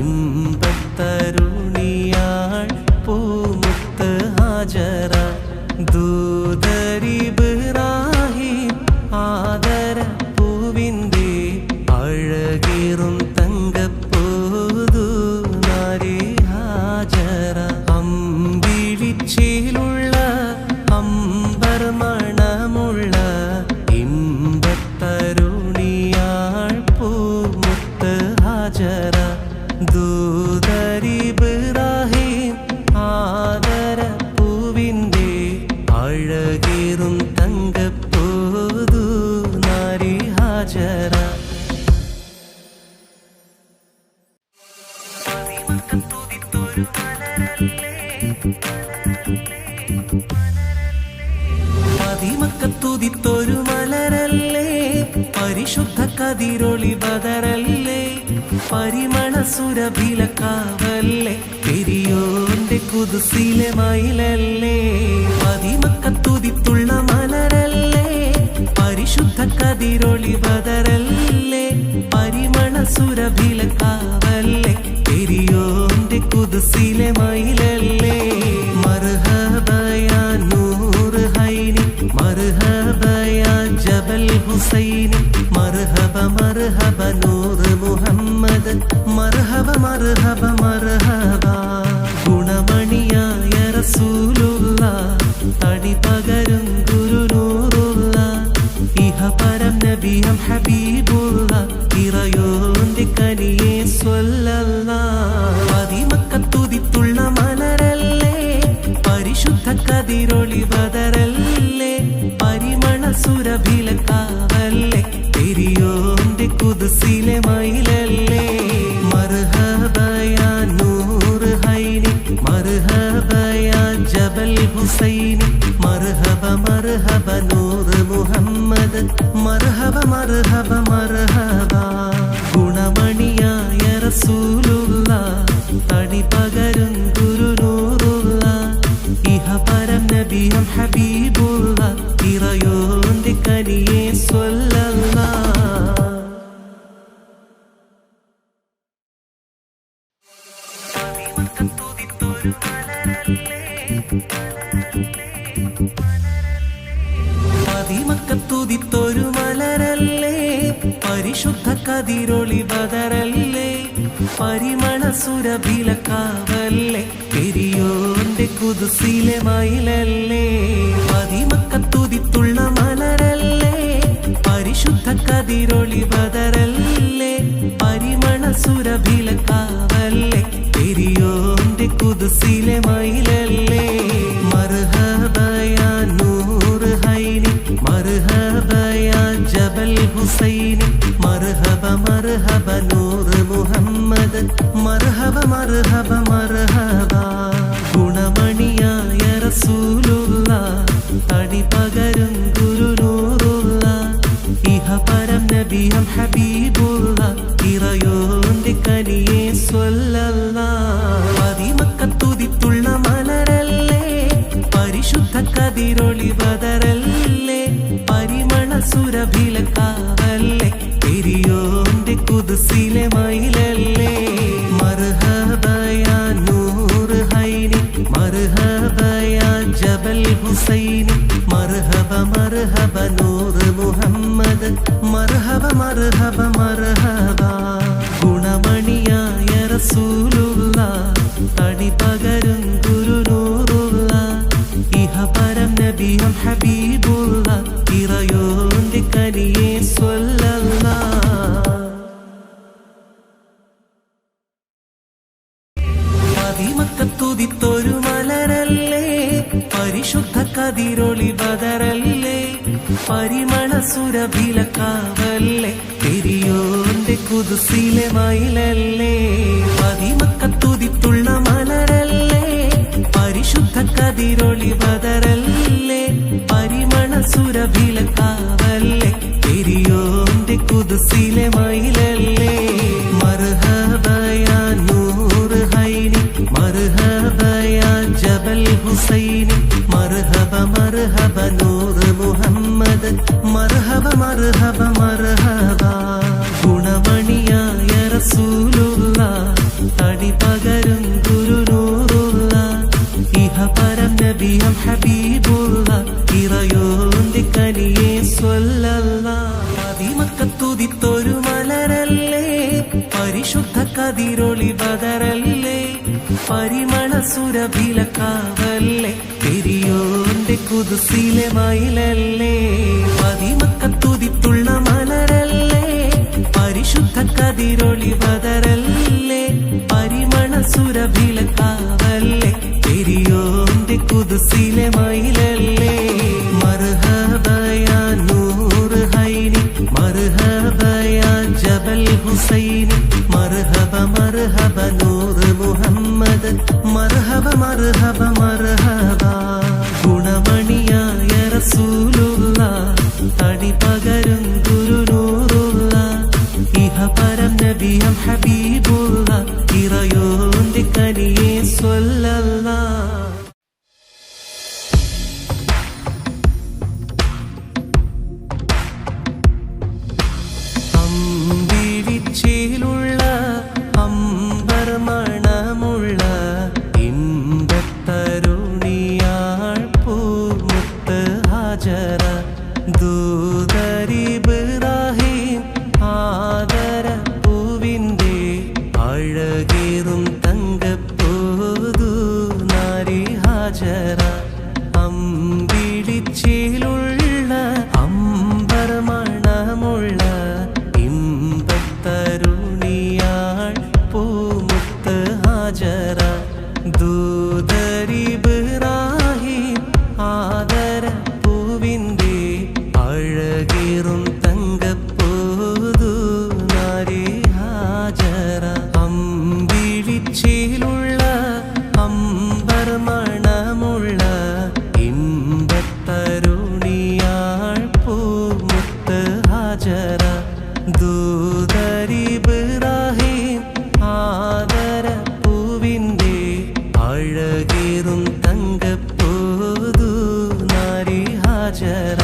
ഇമ്പത്തരുണിയാൾ പൂമുത്ത് ഹാജറ ദൂതരിബ്രാഹിം ആദര പൂവിൻ്റെ അഴകേറും തങ്കപ്പൂതു നാരി ഹാജറ അമ്പിളിച്ചേലുള്ള അമ്പർ മണമുള്ള ഇമ്പത്തരുണിയാൾ പൂമുത്ത് ഹാജറ ദൂതരിബ്രാഹിം ആദര പൂവിൻ്റെ അഴകേറും തങ്കപ്പൂതു നാരി ഹാജറ മതിമക്കത്തുതിത്തൊരു മലരല്ലേ പരിശുദ്ധ കതിരൊളി ബദറല്ലേ പരിമള സുരഭിലക്കാവല്ലേ പെരിയോന്റെ കുതുസിലെ മയിലല്ലേ മതിമക്കത്തുതിത്തുള്ള മലരല്ലേ പരിശുദ്ധ കതിരൊളി ബദറല്ലേ പരിമള സുരഭിലക്കാവല്ലേ പെരിയോന്റെ കുതുസിലെ മയിലല്ലേ മർഹബയാ നൂർ ഹൈനി മർഹബയാ ജബൽ ഹുസൈനി മർഹബ മർഹബ നൂർ മുഹമ്മദ് മർഹബ മർഹബ മർഹബ ഗുണമണിയായ റസൂലുള്ള തടി പകരും ഗുരുനൂറുള്ള ഇഹപരം നബിയം ഹബീബുള്ള ഇറയോന്റെ കനിയെ സ്വല്ലല്ലാഹ് മതിമക്കത്തുതിത്തുള്ള മലരല്ലേ പരിശുദ്ധ കതിരൊളി ബദറല്ലേ പരിമള സുരഭിലക്കാവല്ലേ പെരിയോന്റെ കുതുസിലെ മയിലല്ലേ മർഹബയാ നൂർ ഹൈനി മർഹബയാ ജബൽ ഹുസൈനി മർഹബ മർഹബ നൂർ മുഹമ്മദ് മർഹബ മർഹബ മർഹബ ഗുണമണിയായ റസൂലുള്ള തടി പകരും ഗുരുനൂറുള്ള ഇഹപരം നബിയം ഹബീബുള്ള ഇറയോന്റെ കനിയെ സ്വല്ലല്ലാഹ് മതിമക്കത്തുതിത്തൊരു മലരല്ലേ പരിശുദ്ധ കതിരൊളി ബദറല്ലേ പരിമള സുരഭിലക്കാവല്ലേ പെരിയോന്റെ കുതുസിലെ മയിലല്ലേ മതിമക്കത്തുതിത്തുള്ള മലരല്ലേ പരിശുദ്ധ കതിരൊളി ബദറല്ലേ പരിമള സുരഭിലക്കാവല്ലേ പെരിയോന്റെ കുതുസിലെ മയിലല്ലേ മർഹബയാ നൂർ ഹൈനി മർഹബയാ ജബൽ ഹുസൈനി മർഹബ മർഹബ നൂർ മുഹമ്മദ് മർഹബ മർഹബ മർഹബ ഗുണമണിയായ റസൂലുള്ള തടി പകരും ഗുരുനൂറുള്ള ഇഹപരം നബിയം ഹബീബുള്ള ഇറയോന്റെ കനിയെ സ്വല്ലല്ലാഹ് മതിമക്കത്തുതിത്തുള്ള മലരല്ലേ പരിശുദ്ധ കതിരൊളി ബദറല്ലേ പരിമള സുരഭിലക്കാവല്ലേ പെരിയോന്റെ കുതുസിലെ മയിലല്ലേ മർഹബയാ നൂർ ഹൈനി മർഹബയാ ജബൽ ഹുസൈനി മർഹബ മർഹബ നൂർ മുഹമ്മദ് മർഹബ മർഹബ മർഹബ ഗുണമണിയായ റസൂലുള്ള തടി പകരും ഗുരുനൂറുള്ള ഇഹപരം നബിയം ഹബീബുള്ള ഇറയോന്റെ കനിയെ സ്വല്ലല്ലാഹ് മതിമക്കത്തുതിത്തൊരു മലരല്ലേ പരിശുദ്ധ കതിരൊളി ബദറല്ലേ പരിമള സുരഭിലക്കാവല്ലേ പെരിയോന്റെ കുതുസിലെ മയിലല്ലേ മതിമക്കത്തുതിത്തുള്ള മലരല്ലേ പരിശുദ്ധ കതിരൊളി ബദറല്ലേ പരിമള സുരഭിലക്കാവല്ലേ പെരിയോന്റെ കുദ്സിലെ മയിലല്ലേ മർഹബയാ നൂർ ഹൈനി മർഹബയാ ജബൽ ഹുസൈനി മർഹബ മർഹബ നൂർ മുഹമ്മദ് മർഹബ മർഹബ മർഹബ ഗുണമണിയായ റസൂലുള്ള തടി പകരും ഗുരുനൂറുള്ള ഇഹപരം നബിയം ഹബീബുള്ള ഇറയോന്റെ കനിയെ സ്വല്ലല്ലാഹ് അതിമക്കത്തുതിത്തൊരു മലരല്ലേ പരിശുദ്ധ കതിരൊളി ബദറല്ലേ പരിമള സുരഭിലക്കാവല്ലേ പെരിയോന്റെ കുദ്സിലെ മയിലല്ലേ അതിമക്കത്തുതിത്തുള്ള മലരല്ലേ പരിശുദ്ധ കതിരൊളി ബദറല്ലേ പരിമള സുരഭിലക്കാവല്ലേ പെരിയോന്റെ കുദ്സിലെ മയിലല്ലേ മർഹബയാ നൂർ ഹൈനി മർഹബയാ ജബൽ ഹുസൈനി മർഹബ മർഹബ നൂർ മുഹമ്മദ് മർഹബ മർഹബ മർഹബ ഗുണമണിയായ റസൂലുള്ള തടി പകരും ഗുരുനൂറുള്ള ഇഹപരം നബിയം ഹബീബുള്ള ഇറയോന്റെ കനിയെ സ്വല്ലല്ലാഹ് അമ്പിളിച്ചേലുള്ള അമ്പർ മണമുള്ള ഇമ്പത്തരുണിയാൾ പൂമുത്ത് ഹാജറ ദൂതരിബ്രാഹിം ആദര പൂവിന്റെ അഴകേറും തങ്കപ്പൂതു നാരി ഹാജറ അമ്പിളിച്ചേലുള്ള അമ്പർ മണമുള്ള ഇമ്പത്തരുണിയാൾ പൂമുത്ത് ഹാജറ ദൂതരിബ്രാഹിം ആദര പൂവിന്റെ അഴകേറും തങ്കപ്പൂതു നാരി ഹാജറ അമ്പിളിച്ചേലുള്ള അമ്പർ മണമുള്ള ഇമ്പത്തരുണിയാൾ പൂമുത്ത് ഹാജറ ദൂതരിബ്രാഹിം ആദര പൂവിന്റെ അഴകേറും തങ്കപ്പൂതു നാരി ഹാജറ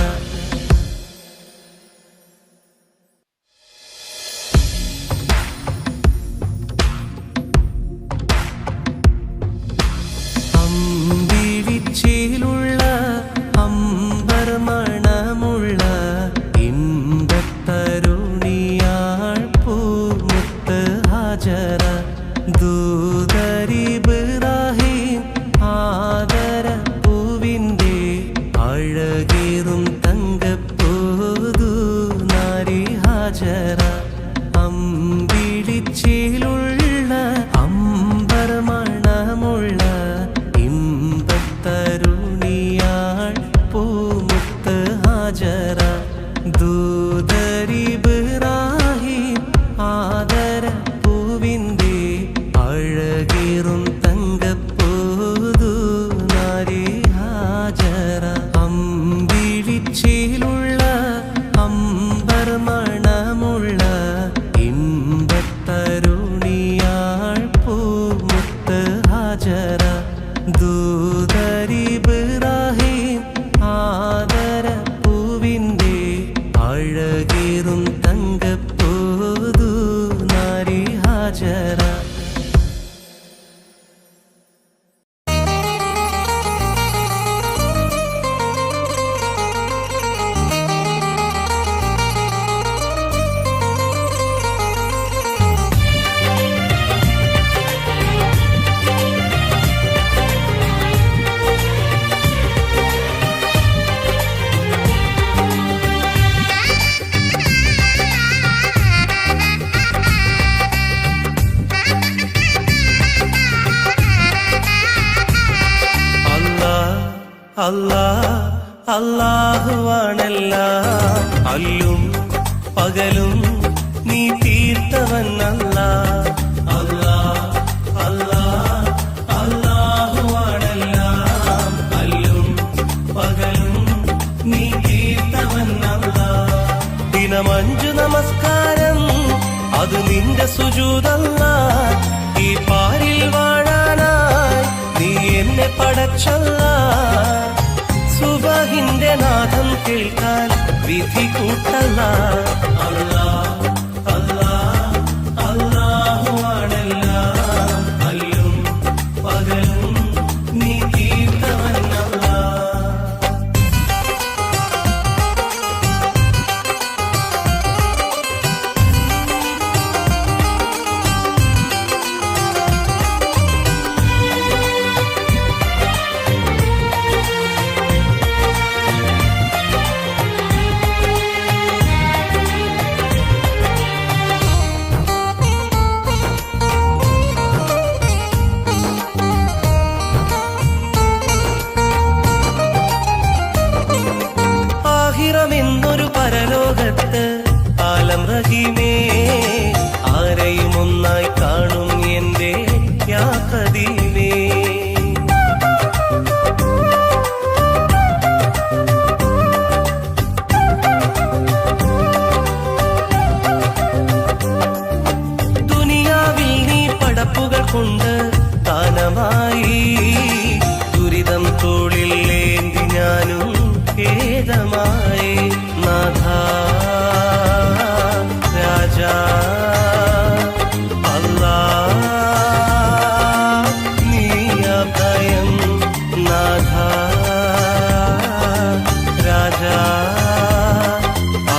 അമ്പിളിച്ചേലുള്ള അമ്പർ മണമുള്ള ഇമ്പത്തരുണിയാൾ പൂമുത്ത് ഹാജറ ദൂതരിബ്രാഹിം ആദര പൂവിന്റെ അഴകേറും തങ്കപ്പൂതു നാരി ഹാജറ അമ്പിളിച്ചേലുള്ള അമ്പർ മണമുള്ള ഇമ്പത്തരുണിയാൾ പൂമുത്ത് ഹാജറ ദൂതരിബ്രാഹിം ആദര പൂവിന്റെ അഴകേറും തങ്കപ്പൂതു നാരി ഹാജറ അമ്പിളിച്ചേലുള്ള അമ്പർ മണമുള്ള ഇമ്പത്തരുണിയാൾ പൂമുത്ത് ഹാജറ ദൂതരിബ്രാഹിം ആദര പൂവിന്റെ അഴകേറും തങ്കപ്പൂതു നാരി ഹാജറ അല്ലാഹുവാണെല്ലാം അല്ലും പകലും നീ തീർത്തവൻ അല്ലാഹ് അല്ലാഹുവാണെല്ലാം അല്ലും പകലും നീ തീർത്തവൻ അല്ലാഹ് ദിനം 5 നമസ്കാരം അത് നിന്റെ സുജൂദല്ല. ഈ പാരിൽ വാഴാനായി നീ എന്നെ പടച്ചല്ല. സുബഹിന്റെ നാദം കേൾക്കാൻ വിധി കൂട്ടല്ല. അല്ലാഹ് അല്ലാഹ് അല്ലാഹു ആണെല്ലാം, അല്ലും പകലും നീ തീർത്തവനല്ല. എന്നൊരു പരലോകത്ത് ആലം റഹീമേ, ആരെയും ഒന്നായി കാണും എന്റെ യാ ഖദീമേ. ദുനിയാവിൽ നീ പടപ്പുകൾ കൊണ്ട് ദാനമായി, ദുരിതം തോളിൽ ഏന്തി ഞാനും ഖേദമായി. നാഥ രാജാ അല്ലാഹ് നീ അഭയം. നാഥ രാജാ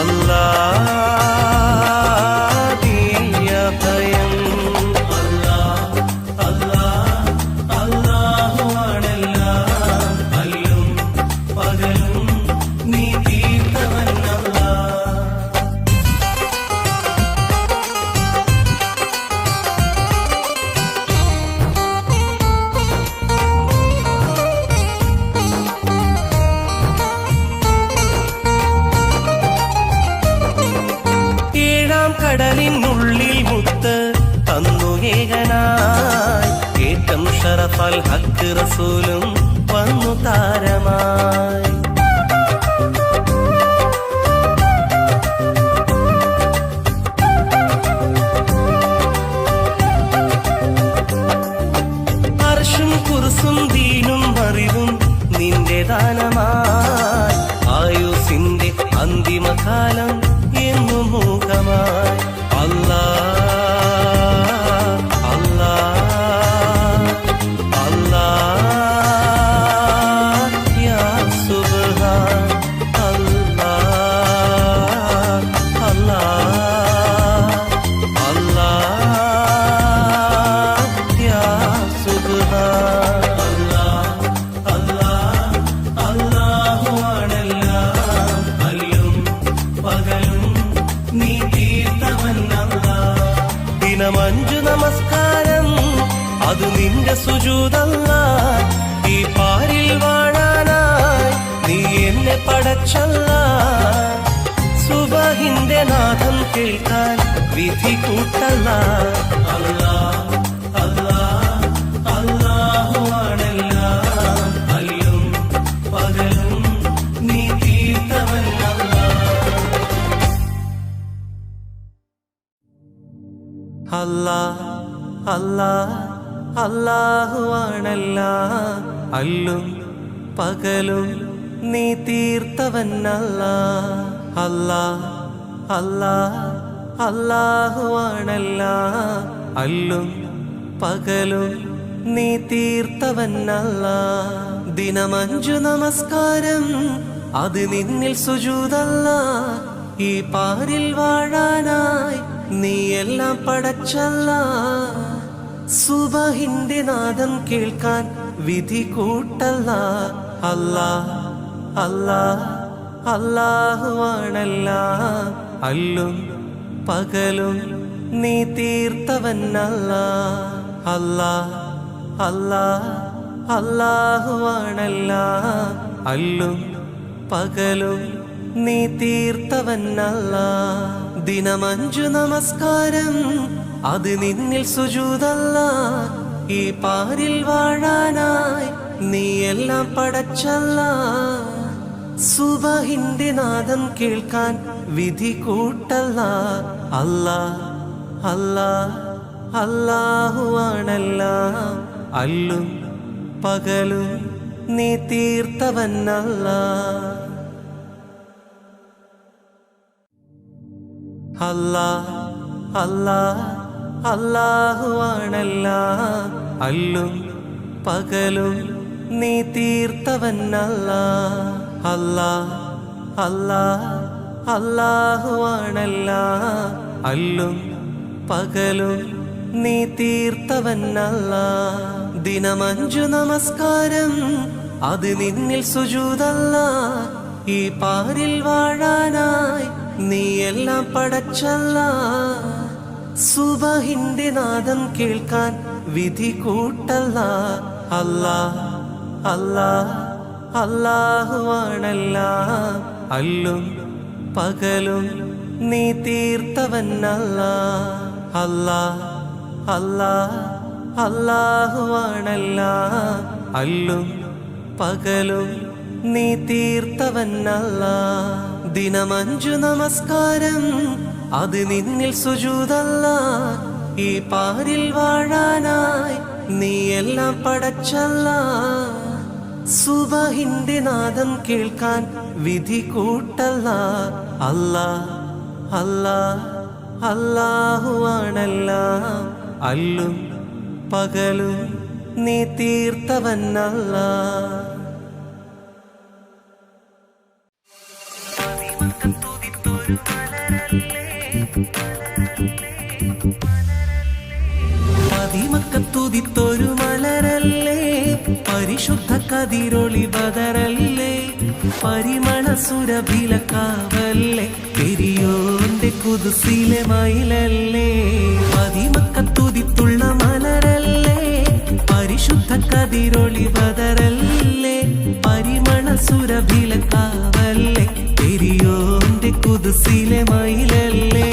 അല്ലാഹ് നീ അഭയം. അല്ലാഹ് അല്ലാഹ് അല്ലാഹു ആണെല്ലാം, അല്ലും പകലും നീ തീർത്തവനല്ല. ഏഴാം കടലിനുള്ളിൽ മുത്ത് തന്നു ഏകനായി, ഏറ്റം ഷറഫൽ ഹക്ക് റസൂലും വന്നു താരമായി. അർശും കുർസും ദീനും അറിവും നിന്റെ ദാനമായി, ആയുസിന്റെ അന്തിമകാലം എന്നു മൂകമായി. അല്ലാഹ് അല്ലാഹ് അല്ലാഹ് യാ സുബ്ഹാൻ. അല്ലാഹ് അല്ലാഹ് അല്ലാഹ് യാ സുബ്ഹാൻ. അല്ലാഹ് അല്ലാഹ് അല്ലാഹു ആണെല്ലാം, അല്ലും പകലും നീ തീർത്തവനല്ല. ദിനമഞ്ചു നമസ്കാരം അത് നിന്റെ സുജൂദല്ല. ഈ പാരിൽ വാഴാനായി നീ എന്നെ പടച്ചല്ല. സുബഹിന്റെ നാദം കേൾക്കാൻ വിധി കൂട്ടല്ല. അല്ലാഹ് അല്ലാഹ് അല്ലാഹു ആണെല്ലാം, അല്ലും പകലും നീ തീർത്തവനല്ല. അല്ലാഹ് അല്ലാഹ് അല്ലാഹു ആണെല്ലാം, അല്ലും പകലും നീ തീർത്തവനല്ല. അല്ലാഹ് അല്ലാഹ് അല്ലാഹു ആണെല്ലാം, അല്ലും പകലും നീ തീർത്തവനല്ല. ദിനമഞ്ചു നമസ്കാരം അത് നിന്നിൽ സുജൂദല്ല. ഈ പാരിൽ വാഴാനായി നീ എല്ലാം പടച്ചല്ല. സുബഹിന്റെ നാദം കേൾക്കാൻ വിധി കൂട്ടല്ല. അല്ലാഹ് അല്ലാഹ് അല്ലാഹു ആണെല്ലാം, അല്ലും പകലും നീ തീർത്തവനല്ല. അല്ലാഹ് അല്ലാഹ് അല്ലാഹു ആണെല്ലാം, അല്ലും പകലും നീ തീർത്തവനല്ല. ദിനമഞ്ചു നമസ്കാരം അത് നിന്നിൽ സുജൂദല്ല. ഈ പാരിൽ വാഴാനായി നീ എല്ലാം പടച്ചല്ല. സുബഹിന്റെ നാദം കേൾക്കാൻ വിധി കൂട്ടല്ല. അല്ലാ അല്ലാ അല്ലാഹുവാണെല്ലാം. അല്ലും പകലും നീ തീർത്തവനല്ല. അല്ലാ അല്ലാ അല്ലാഹുവാണെല്ലാം. അല്ലും പകലും നീ തീർത്തവനല്ല. അല്ലാ അല്ലാ അല്ലാഹുവാണെല്ലാം. അല്ലും പകലും നീ തീർത്തവനല്ല. ദിനമഞ്ചു നമസ്കാരം അത് നിന്നിൽ സുജൂദല്ല. ഈ പാരിൽ വാഴാനായി നീ എല്ലാം പടച്ചല്ല. സുബഹിന്റെ നാദം കേൾക്കാൻ വിധി കൂട്ടല്ല. അല്ലാ അല്ലാ അല്ലാഹുവാണെല്ലാം. അല്ലും പകലും നീ തീർത്തവനല്ല. അല്ലാ അല്ലാ അല്ലാഹുവാണെല്ലാം. അല്ലും പകലും നീ തീർത്തവനല്ല. ദിനമഞ്ചു നമസ്കാരം അത് നിന്നിൽ സുജൂദല്ല. ഈ പാരിൽ വാഴാനായി നീ എല്ലാം പടച്ചല്ല. സുബഹിന്റെ നാദം കേൾക്കാൻ വിധി കൂട്ടല്ല. അല്ലാ അല്ലാ അല്ലാഹുവാണെല്ലാം. അല്ലും പകലും നീ തീർത്തവനല്ല. മദിമക്കത്തുതിത്തൊരു മലരല്ലേ, പരിശുദ്ധ കതിരൊളി ബദറല്ലേ, പരിമള സുരഭിലക്കാവല്ലേ, പെരിയോന്റെ കുതുസിലെ മയിലല്ലേ. മദിമക്കത്തുതിത്തുള്ള മലരല്ലേ, പരിശുദ്ധ കതിരൊളി ബദറല്ലേ, പരിമള സുരഭിലക്കാവല്ലേ, പെരിയോന്റെ കുതുസിലെ മയിലല്ലേ.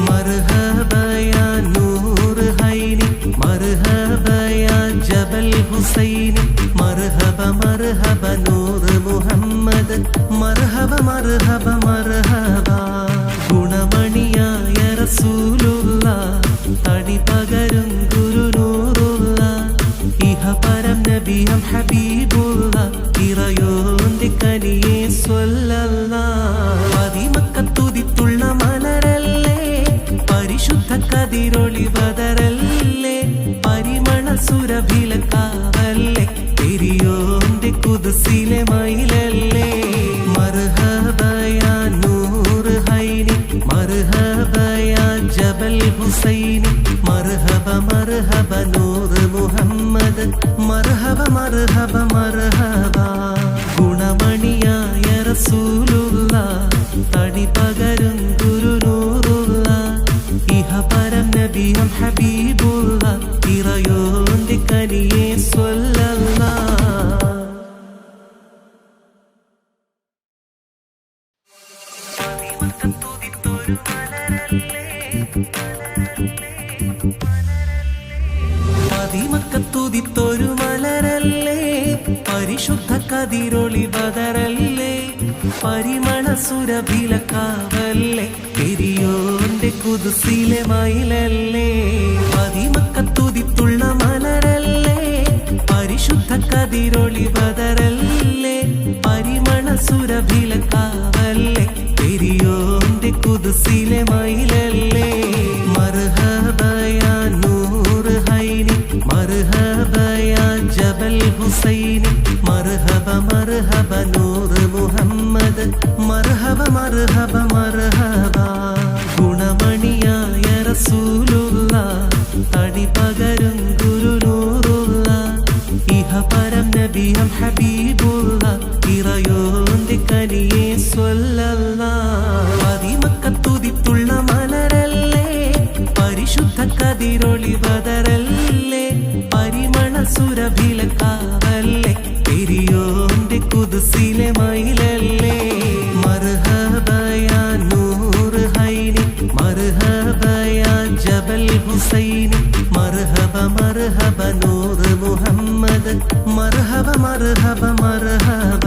മർഹബയാ നൂറ് ഹൈനി, മർഹബയാ ജബൽ ഹുസൈനി, മർഹബ മർഹബ നൂറ് മുഹമ്മദ്, മർഹബ മർഹബ മർഹബ. ഗുണമണിയായ റസൂലുള്ള, തടി പകരും ഗുരുനൂറുള്ള, ഇഹ പരം നബിയം ഹബീബുള്ള, ഇറയോന്റെ കനിയെ സ്വല്ലല്ലാഹ്. മദിമക്കത്തുതിത്തുള്ള മലരല്ലേ, പരിശുദ്ധ കതിരൊളി ബദറല്ലേ, പരിമള സുരഭിലക്കാവല്ലേ, പെരിയോന്റെ കുതുസിലെ മയിലല്ലേ. മർഹബയാ നൂറ് ഹൈനി, മർഹബയാ ജബൽ ഹുസൈനി, മർഹബ മർഹബ നൂറ് മുഹമ്മദ്, മർഹബ മർഹബ മർഹബ. ഗുണമണിയായ റസൂലുള്ള, തടി പകരും ഗുരുനൂറുള്ള, ഇഹ പരം നബിയം ഹബീബുള്ള, ഇറയോന്റെ കനിയെ സ്വല്ലല്ലാഹ്. മദിമക്കത്തുതിത്തൊരു മലരല്ലേ, പരിശുദ്ധ കതിരൊളി ബദറല്ലേ, പരിമള സുരഭിലക്കാവല്ലേ, പെരിയോന്റെ കുതുസിലെ മയിലല്ലേ. മദിമക്കത്തുതിത്തുള്ള മലരല്ലേ, പരിശുദ്ധ കതിരൊളി ബദറല്ലേ, പരിമള സുരഭിലക്കാവല്ലേ, പെരിയോന്റെ കുതുസിലെ മയിലല്ലേ. മർഹബയാ നൂറ് ഹൈനി, മർഹബയാ ജബൽ ഹുസൈനി, മർഹബ മർഹബ നൂറ് മുഹമ്മദ്, മർഹബ മർഹബ മർഹബ. ഗുണമണിയായ റസൂലുള്ള, തടി പകരും ഗുരുനൂറുള്ള, ഇഹ പരം നബിയം ഹബീബുള്ള, ഇറയോന്റെ കനിയെ സ്വല്ലല്ലാഹ്. മദിമക്കത്തുതിത്തുള്ള മലരല്ലേ, പരിശുദ്ധ കതിരൊളി ബദറല്ലേ, പരിമള സുരഭിലക്കാവല്ലേ, പെരിയോന്റെ കുതുസിലെ മയിലല്ലേ. മർഹബയാ നൂറ് ഹൈനി, മർഹബയാ ജബൽ ഹുസൈനി, മർഹബ മർഹബ നൂറ് മുഹമ്മദ്, മർഹബ മർഹബ മർഹബ.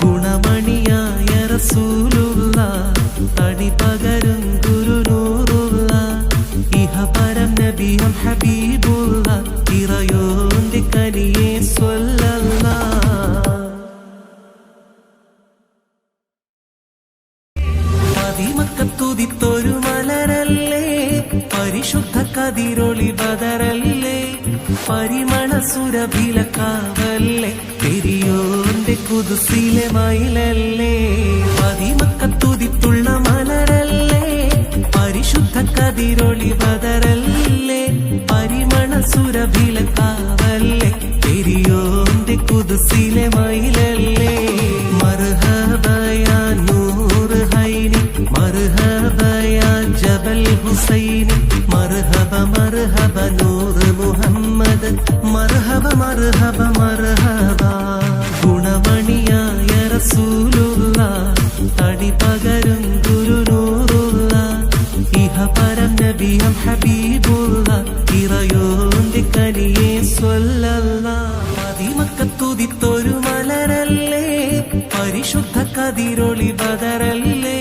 ഗുണമണി പരം നബിയം ഹബീബുള്ള ഇറയോന്റെ കനിയെ സ്വല്ലല്ലാഹ്. മക്കത്തുതിത്തൊരു മലരല്ലേ പരിശുദ്ധ കതിരൊളി ബദറല്ലേ പരിമള സുരഭിലക്കാവല്ലേ പെരിയോന്റെ കുതുസിലെ മയിലല്ലേ. മക്കത്തുതിത്തുള്ള മലരല്ലേ പരിശുദ്ധ കതിരൊളി ബദറല്ലേ പരിമള സുരഭിലക്കാവല്ലേ പെരിയോന്റെ കുതുസിലെ മയിലല്ലേ. മർഹബയാ നൂറ് ഹൈനി മർഹബയാ ജബൽ ഹുസൈനി മർഹബ മർഹബ നൂറ് മുഹമ്മദ് മർഹബ മർഹബ മർഹബ. ഗുണമണിയായ റസൂലുള്ള തടി പകരും ഗുരുനൂറുള്ള ഇഹപരം നബിയം ഹബീബുള്ള ഇറയോന്റെ കനിയെ സ്വല്ലല്ലാഹ്. മക്കത്തുതിത്തൊരു മലരല്ലേ പരിശുദ്ധ കതിരൊളി ബദറല്ലേ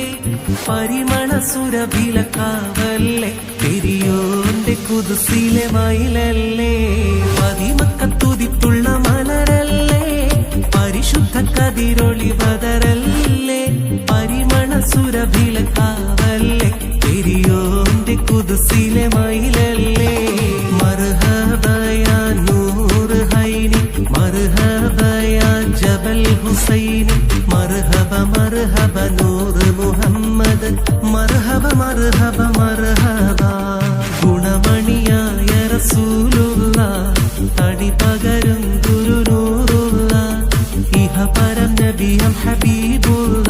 പരിമള സുരഭിലക്കാവല്ലേ പെരിയോന്റെ കുതുസിലെ മയിലല്ലേ. മക്കത്തുതിത്തുള്ള മലരല്ലേ പരിശുദ്ധ കതിരൊളി ബദറല്ലേ പരിമള സുരഭിലക്കാവല്ലേ പെരിയോന്റെ കുതുസിലെ മയിലല്ലേ. മർഹബയാ നൂറ് ഹൈനി മർഹബയാ ജബൽ ഹുസൈനി മർഹബ മർഹബ നൂറ് മുഹമ്മദ് മർഹബ മർഹബ മർഹബ. ഗുണമണിയായ റസൂലുള്ള തടി പകരും ഗുരുനൂറുള്ള ഇഹപരം നബിയം ഹബീബുള്ള